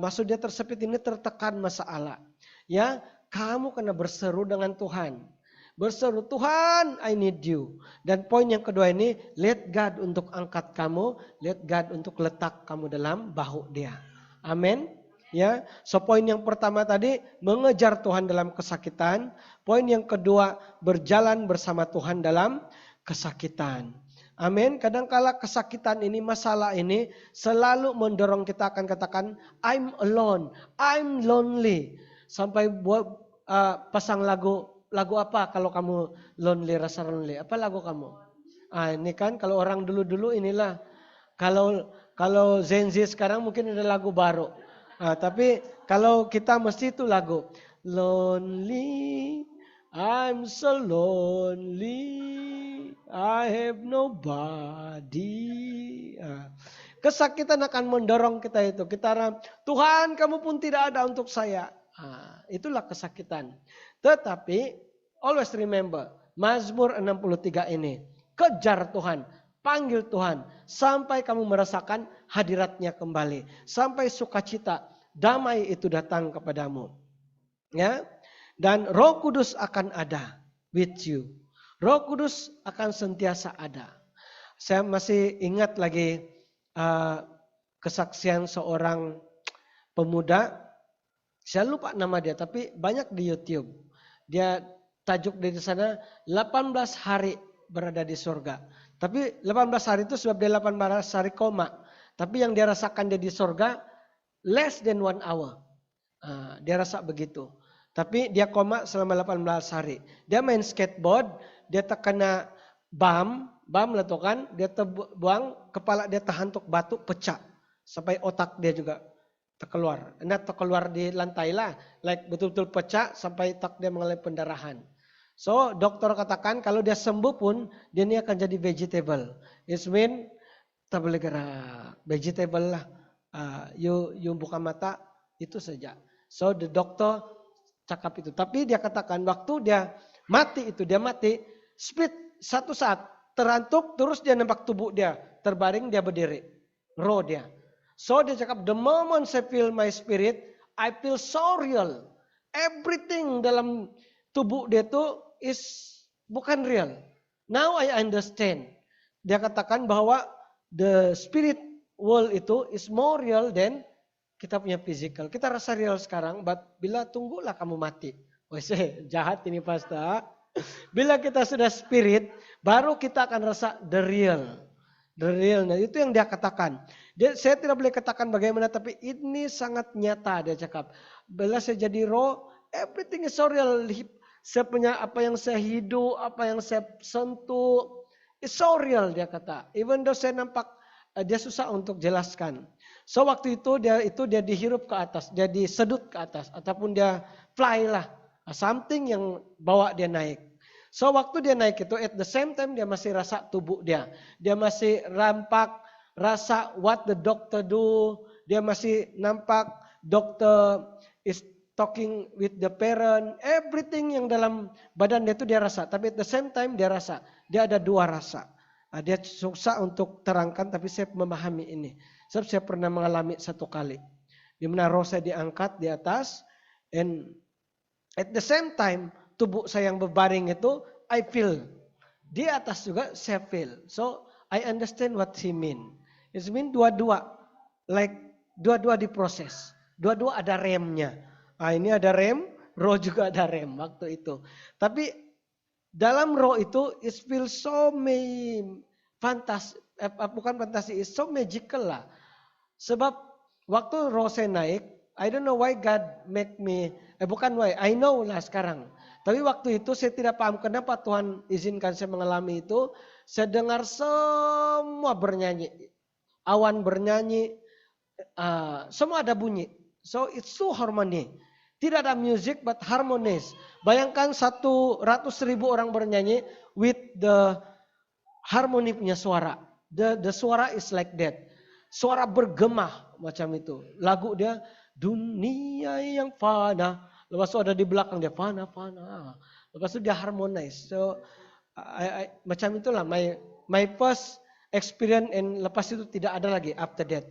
A: Maksud dia tersepit ini tertekan masalah. Ya, kamu kena berseru dengan Tuhan. Berseru, Tuhan, I need you. Dan poin yang kedua ini, let God untuk angkat kamu, let God untuk letak kamu dalam bahu dia. Amin. Ya, so poin yang pertama tadi mengejar Tuhan dalam kesakitan. Poin yang kedua berjalan bersama Tuhan dalam kesakitan. Amin. Kadangkala kesakitan ini, masalah ini selalu mendorong kita akan katakan I'm alone, I'm lonely. Sampai buat pasang lagu apa kalau kamu lonely, rasa lonely? Apa lagu kamu? Ini kan kalau orang dulu-dulu inilah. Kalau Gen Z sekarang mungkin ada lagu baru. Tapi kalau kita mesti itu lagu. Lonely, I'm so lonely, I have nobody. Kesakitan akan mendorong kita itu. Kita Tuhan kamu pun tidak ada untuk saya. Itulah kesakitan. Tetapi always remember Mazmur 63 ini. Kejar Tuhan. Panggil Tuhan. Sampai kamu merasakan hadiratnya kembali. Sampai sukacita. Damai itu datang kepadamu. Ya. Dan Roh Kudus akan ada with you. Roh Kudus akan sentiasa ada. Saya masih ingat lagi kesaksian seorang pemuda. Saya lupa nama dia tapi banyak di YouTube. Dia tajuk dari sana 18 hari berada di surga. Tapi 18 hari itu sebab dia 18 hari koma. Tapi yang dia rasakan dia di surga less than 1 hour. Dia rasa begitu. Tapi dia koma selama 18 hari. Dia main skateboard, dia terkena bam letupan, dia terbuang, kepala dia terhantuk batu, pecah. Sampai otak dia juga terkeluar. Terkeluar di lantai lah. Betul-betul pecah sampai otak dia mengalami pendarahan. So dokter katakan kalau dia sembuh pun dia ini akan jadi vegetable. It mean tak boleh gerak. Vegetable lah. You buka mata itu saja. So the doctor cakap itu. Tapi dia katakan waktu dia mati, split satu saat terantuk terus dia nampak tubuh dia terbaring, dia berdiri. Roh dia. So dia cakap the moment I feel my spirit, I feel so real. Everything dalam tubuh dia itu bukan real. Now I understand. Dia katakan bahwa the spirit world itu is more real than kita punya physical. Kita rasa real sekarang, but bila tunggulah kamu mati. Jahat ini pastor. Bila kita sudah spirit, baru kita akan rasa the real. The real. Nah, itu yang dia katakan. Saya tidak boleh katakan bagaimana, tapi ini sangat nyata dia cakap. Bila saya jadi roh, everything is so real. Saya punya apa yang saya hidup, apa yang saya sentuh. It's so real dia kata. Even though saya nampak dia susah untuk jelaskan. So waktu itu dia dihirup ke atas, dia disedut ke atas ataupun dia fly lah. Something yang bawa dia naik. So waktu dia naik itu at the same time dia masih rasa tubuh dia. Dia masih nampak rasa what the doctor do. Dia masih nampak dokter is talking with the parent. Everything yang dalam badan dia itu dia rasa. Tapi at the same time dia rasa. Dia ada dua rasa. Dia susah untuk terangkan tapi saya memahami ini. Sebab saya pernah mengalami satu kali. Di mana roh saya diangkat di atas. And at the same time tubuh saya yang berbaring itu I feel. Di atas juga saya feel. So I understand what he mean. It mean dua-dua. Like dua-dua diproses. Dua-dua ada remnya. Ini ada rem, roh juga ada rem waktu itu. Tapi dalam roh itu it feels so bukan fantasi, it's so magical lah. Sebab waktu roh saya naik, I don't know why God make me, bukan why, I know lah sekarang. Tapi waktu itu saya tidak paham kenapa Tuhan izinkan saya mengalami itu. Saya dengar semua bernyanyi, awan bernyanyi, semua ada bunyi. So it's so harmony. Tidak ada music but harmonies. Bayangkan 100.000 orang bernyanyi with the harmony punya suara. The suara is like that. Suara bergema macam itu. Lagu dia dunia yang fana. Lepas itu ada di belakang dia fana. Lepas itu dia harmonize. So macam itulah my first experience and lepas itu tidak ada lagi after that.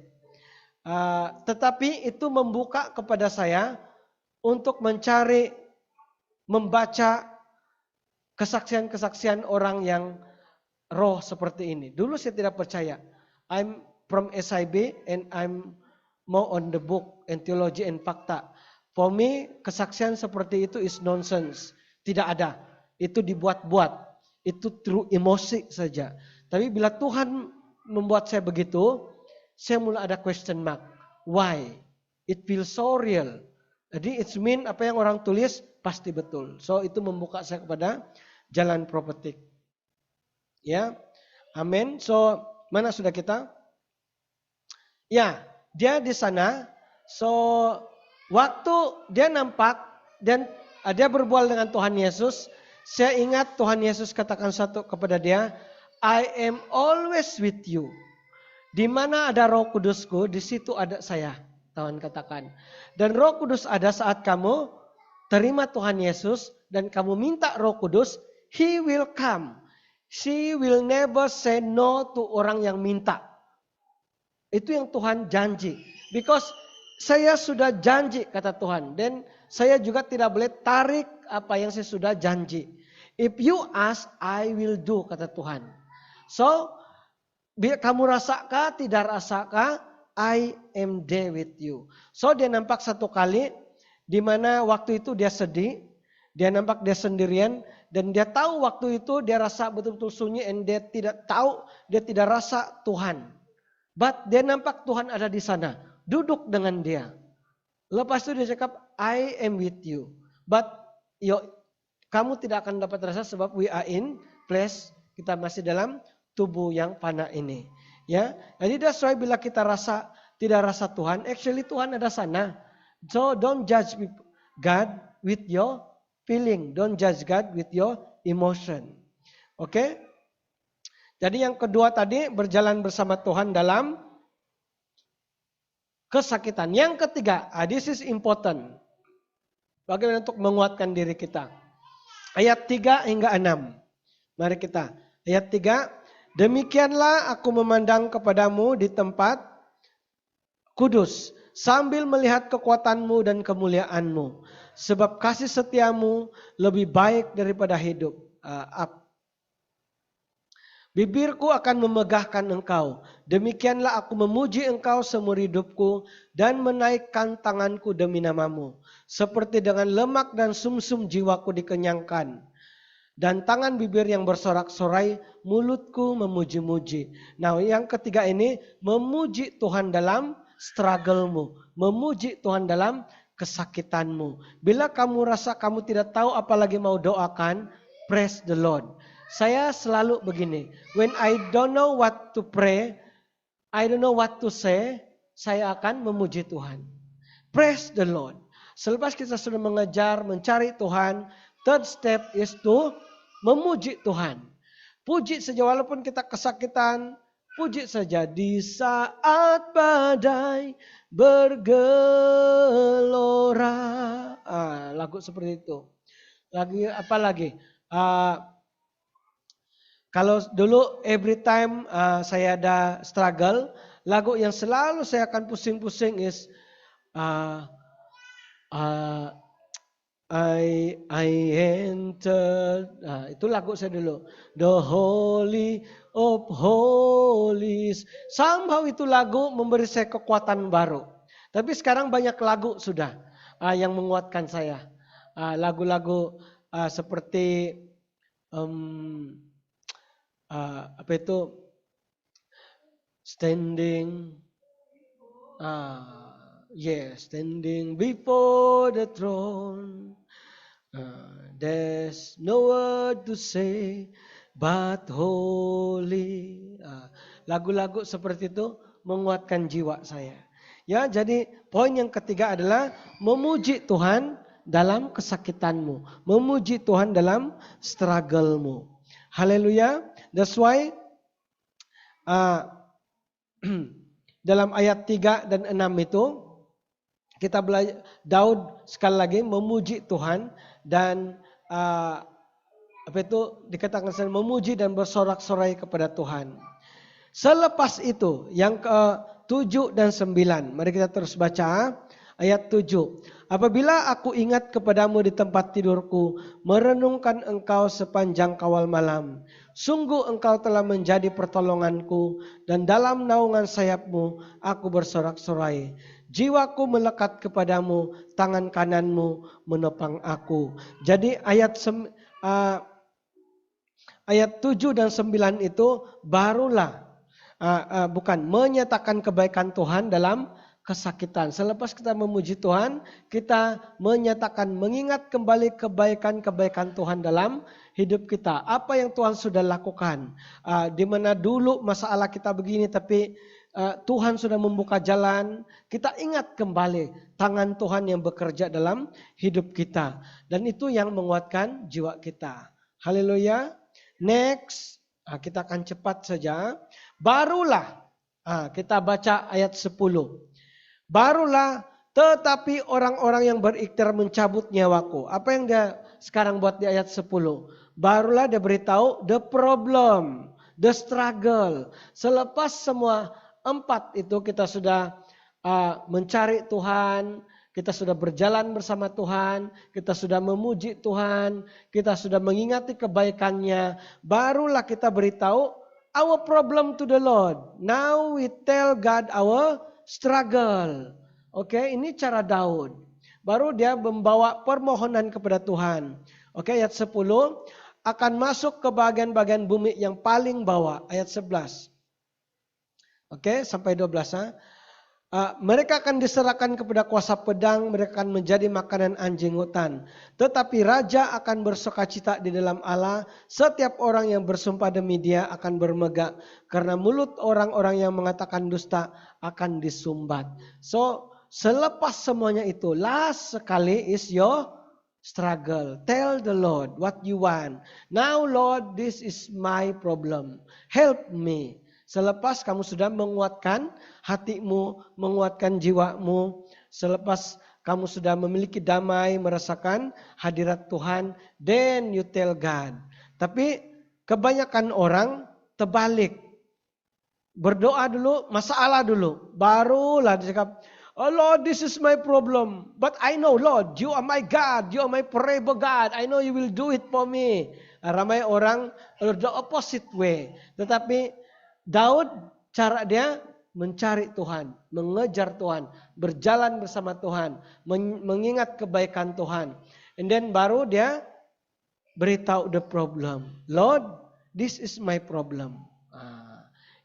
A: Tetapi itu membuka kepada saya untuk mencari, membaca kesaksian-kesaksian orang yang roh seperti ini. Dulu saya tidak percaya. I'm from SIB and I'm more on the book and theology and fakta. For me, kesaksian seperti itu is nonsense. Tidak ada. Itu dibuat-buat. Itu true emosi saja. Tapi bila Tuhan membuat saya begitu, saya mulai ada question mark. Why? It feels so real. Jadi it's mean apa yang orang tulis pasti betul. So itu membuka saya kepada jalan profetik. Ya. Amin. So mana sudah kita? Ya, dia di sana. So waktu dia nampak dan dia berbual dengan Tuhan Yesus, saya ingat Tuhan Yesus katakan satu kepada dia, I am always with you. Di mana ada Roh Kudusku, di situ ada saya. Tuhan katakan. Dan Roh Kudus ada saat kamu terima Tuhan Yesus dan kamu minta Roh Kudus, He will come. She will never say no to orang yang minta. Itu yang Tuhan janji. Because saya sudah janji kata Tuhan. Dan saya juga tidak boleh tarik apa yang saya sudah janji. If you ask, I will do kata Tuhan. So, kamu rasakah, tidak rasakah? I am there with you. So dia nampak satu kali di mana waktu itu dia sedih, dia nampak dia sendirian dan dia tahu waktu itu dia rasa betul-betul sunyi and dia tidak tahu, dia tidak rasa Tuhan. But dia nampak Tuhan ada di sana, duduk dengan dia. Lepas itu dia cakap, I am with you. But kamu tidak akan dapat rasa sebab we are in flesh, kita masih dalam tubuh yang fana ini. Ya, jadi that's why bila kita tidak rasa Tuhan, actually Tuhan ada sana. So don't judge God with your feeling, don't judge God with your emotion. Oke? Jadi yang kedua tadi berjalan bersama Tuhan dalam kesakitan. Yang ketiga, this is important. Bagaimana untuk menguatkan diri kita? Ayat 3 hingga 6. Mari kita. Ayat 3. Demikianlah aku memandang kepadamu di tempat kudus sambil melihat kekuatanmu dan kemuliaanmu. Sebab kasih setiamu lebih baik daripada hidup. Bibirku akan memegahkan engkau. Demikianlah aku memuji engkau seumur hidupku dan menaikkan tanganku demi namamu. Seperti dengan lemak dan sumsum jiwaku dikenyangkan. Dan tangan bibir yang bersorak-sorai, mulutku memuji-muji. Nah yang ketiga ini, memuji Tuhan dalam struggle-mu. Memuji Tuhan dalam kesakitanmu. Bila kamu rasa kamu tidak tahu apalagi mau doakan, praise the Lord. Saya selalu begini, when I don't know what to pray, I don't know what to say, saya akan memuji Tuhan. Praise the Lord. Selepas kita sudah mengejar, mencari Tuhan, third step is to memuji Tuhan. Puji saja walaupun kita kesakitan, puji saja di saat badai bergelora. Lagu seperti itu. Lagi apa lagi? Kalau dulu every time saya ada struggle, lagu yang selalu saya akan pusing-pusing is I entered, itu lagu saya dulu. The Holy of Holies. Somehow itu lagu memberi saya kekuatan baru. Tapi sekarang banyak lagu sudah yang menguatkan saya. Lagu-lagu seperti apa itu? Standing. Standing before the throne. There's no word to say but holy. Lagu-lagu seperti itu menguatkan jiwa saya. Ya, jadi poin yang ketiga adalah memuji Tuhan dalam kesakitanmu, memuji Tuhan dalam struggle-mu. Haleluya. That's why dalam ayat 3 dan 6 itu kita belajar, Daud sekali lagi memuji Tuhan dan apa itu dikatakan memuji dan bersorak-sorai kepada Tuhan. Selepas itu yang ke-7 dan 9, mari kita terus baca ayat 7. Apabila aku ingat kepadamu di tempat tidurku, merenungkan engkau sepanjang kawal malam. Sungguh engkau telah menjadi pertolonganku dan dalam naungan sayapmu aku bersorak-sorai. Jiwaku melekat kepadamu, tangan kananmu menopang aku. Jadi ayat 7 dan 9 itu barulah menyatakan kebaikan Tuhan dalam kesakitan. Selepas kita memuji Tuhan, kita menyatakan, mengingat kembali kebaikan-kebaikan Tuhan dalam hidup kita. Apa yang Tuhan sudah lakukan. Di mana dulu masalah kita begini, tapi Tuhan sudah membuka jalan. Kita ingat kembali tangan Tuhan yang bekerja dalam hidup kita. Dan itu yang menguatkan jiwa kita. Haleluya. Next, kita akan cepat saja. Barulah, kita baca ayat 10. Barulah, tetapi orang-orang yang berikhtiar mencabut nyawaku. Apa yang dia sekarang buat di ayat 10? Barulah dia beritahu the problem, the struggle. Selepas semua 4 itu kita sudah mencari Tuhan, kita sudah berjalan bersama Tuhan, kita sudah memuji Tuhan, kita sudah mengingati kebaikannya. Barulah kita beritahu our problem to the Lord. Now we tell God our struggle. Oke, ini cara Daud. Baru dia membawa permohonan kepada Tuhan. Oke, ayat 10. Akan masuk ke bagian-bagian bumi yang paling bawah. Ayat 11. Oke, sampai 12. Mereka akan diserahkan kepada kuasa pedang, mereka akan menjadi makanan anjing hutan. Tetapi raja akan bersukacita di dalam Allah. Setiap orang yang bersumpah demi dia akan bermegah. Karena mulut orang-orang yang mengatakan dusta akan disumbat. So, selepas semuanya itu, last sekali is your struggle. Tell the Lord what you want. Now Lord, this is my problem. Help me. Selepas kamu sudah menguatkan hatimu, menguatkan jiwamu, selepas kamu sudah memiliki damai, merasakan hadirat Tuhan, then you tell God. Tapi kebanyakan orang terbalik. Berdoa dulu, masalah dulu. Barulah dicakap, oh Lord, this is my problem. But I know Lord, you are my God, you are my forever God. I know you will do it for me. Ramai orang the opposite way. Tetapi Daud, cara dia mencari Tuhan, mengejar Tuhan, berjalan bersama Tuhan, mengingat kebaikan Tuhan. And then baru dia beritahu the problem. Lord, this is my problem.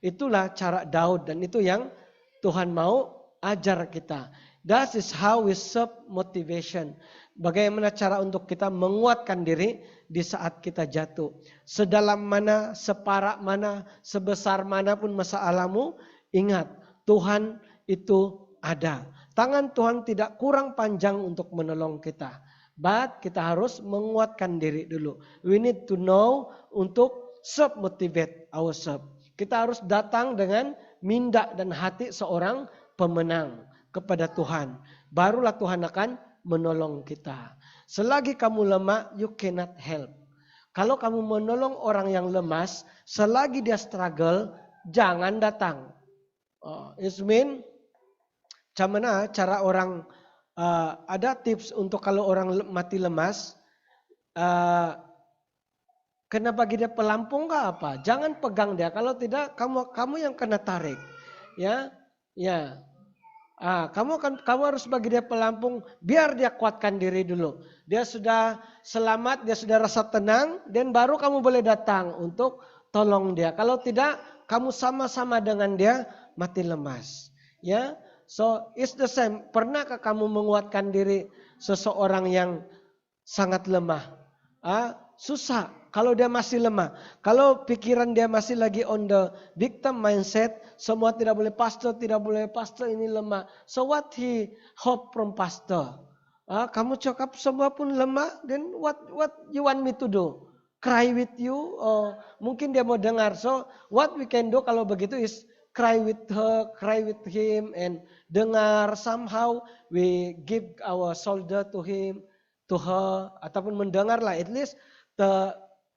A: Itulah cara Daud dan itu yang Tuhan mau ajar kita. That is how we serve motivation. Bagaimana cara untuk kita menguatkan diri di saat kita jatuh. Sedalam mana, separah mana, sebesar manapun masalahmu, ingat Tuhan itu ada. Tangan Tuhan tidak kurang panjang untuk menolong kita. But kita harus menguatkan diri dulu. We need to know untuk self-motivate ourselves. Kita harus datang dengan minda dan hati seorang pemenang kepada Tuhan. Barulah Tuhan akan menolong kita. Selagi kamu lemah, you cannot help. Kalau kamu menolong orang yang lemas, selagi dia struggle, jangan datang. It mean, cara orang ada tips untuk kalau orang mati lemas, kena bagi dia pelampung kah apa? Jangan pegang dia. Kalau tidak, kamu yang kena tarik. Ya. Kamu harus bagi dia pelampung, biar dia kuatkan diri dulu. Dia sudah selamat, dia sudah rasa tenang, dan baru kamu boleh datang untuk tolong dia. Kalau tidak, kamu sama-sama dengan dia mati lemas. Ya, so it's the same. Pernahkah kamu menguatkan diri seseorang yang sangat lemah? Susah. Kalau dia masih lemah, kalau pikiran dia masih lagi on the victim mindset, semua tidak boleh pastor ini lemah. So what he hope from pastor? Kamu cakap semua pun lemah, then what you want me to do? Cry with you? Mungkin dia mau dengar. So what we can do kalau begitu is cry with her, cry with him, and dengar. Somehow we give our shoulder to him, to her, ataupun mendengarlah at least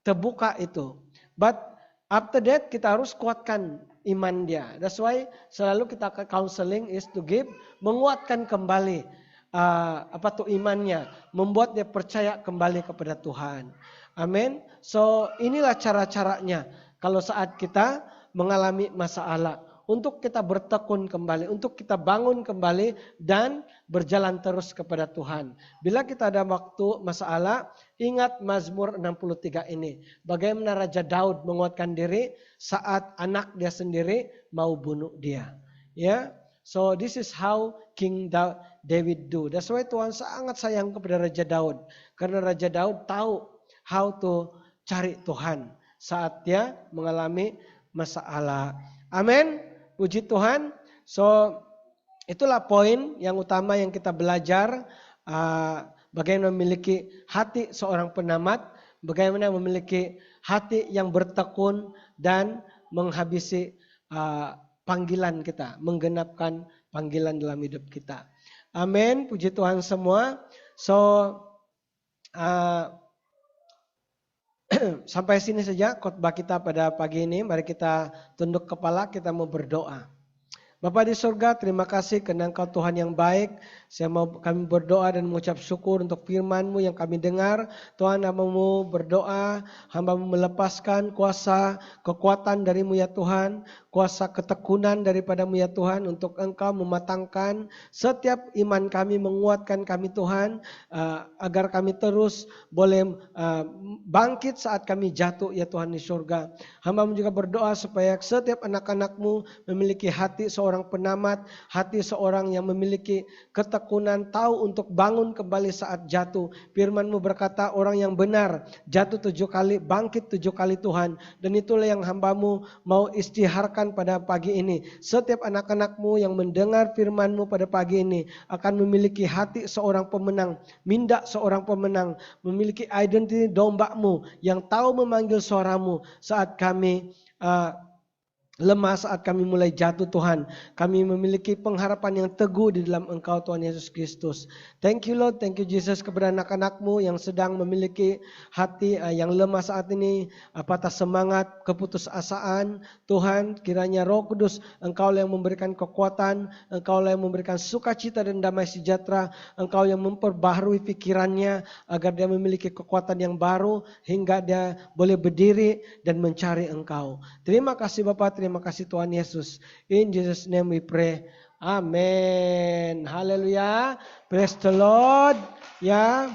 A: terbuka itu. But after that kita harus kuatkan iman dia. That's why selalu kita counseling is to give, menguatkan kembali imannya, membuat dia percaya kembali kepada Tuhan. Amin. So inilah cara-caranya kalau saat kita mengalami masalah, untuk kita bertekun kembali, untuk kita bangun kembali dan berjalan terus kepada Tuhan. Bila kita ada waktu masalah, ingat Mazmur 63 ini. Bagaimana Raja Daud menguatkan diri saat anak dia sendiri mau bunuh dia. Ya, so this is how King David do. That's why Tuhan sangat sayang kepada Raja Daud. Karena Raja Daud tahu how to cari Tuhan saat dia mengalami masalah. Amin. Puji Tuhan. So itulah poin yang utama yang kita belajar. Bagaimana memiliki hati seorang penamat. Bagaimana memiliki hati yang bertekun dan menghabisi panggilan kita. Menggenapkan panggilan dalam hidup kita. Amin. Puji Tuhan semua. So sampai sini saja khotbah kita pada pagi ini. Mari kita tunduk kepala, kita mau berdoa. Bapa di surga, terima kasih karena Engkau Tuhan yang baik. Kami berdoa dan mengucap syukur untuk firman-Mu yang kami dengar. Tuhan, hamba-Mu berdoa, hamba-Mu melepaskan kuasa kekuatan dari-Mu ya Tuhan. Kuasa ketekunan daripada-Mu ya Tuhan, untuk Engkau mematangkan setiap iman kami, menguatkan kami Tuhan. Agar kami terus boleh bangkit saat kami jatuh ya Tuhan di surga. Hamba-Mu juga berdoa supaya setiap anak-anak-Mu memiliki hati seorang penamat, hati seorang yang memiliki ketekunan, tahu untuk bangun kembali saat jatuh. Firman-Mu berkata orang yang benar jatuh 7 kali, bangkit 7 kali Tuhan. Dan itulah yang hamba-Mu mau istiharkan pada pagi ini. Setiap anak-anak-Mu yang mendengar firman-Mu pada pagi ini akan memiliki hati seorang pemenang, minda seorang pemenang, memiliki identiti domba-Mu yang tahu memanggil suara-Mu saat kami lemah, saat kami mulai jatuh Tuhan. Kami memiliki pengharapan yang teguh di dalam Engkau Tuhan Yesus Kristus. Thank you Lord, thank you Jesus kepada anak-anak-Mu yang sedang memiliki hati yang lemah saat ini, patah semangat, keputusasaan. Tuhan, kiranya Roh Kudus Engkau yang memberikan kekuatan, Engkau yang memberikan sukacita dan damai sejahtera, Engkau yang memperbaharui pikirannya agar dia memiliki kekuatan yang baru hingga dia boleh berdiri dan mencari Engkau. Terima kasih Bapak, terima kasih Tuhan Yesus. In Jesus name we pray. Amen. Haleluya. Praise the Lord. Ya,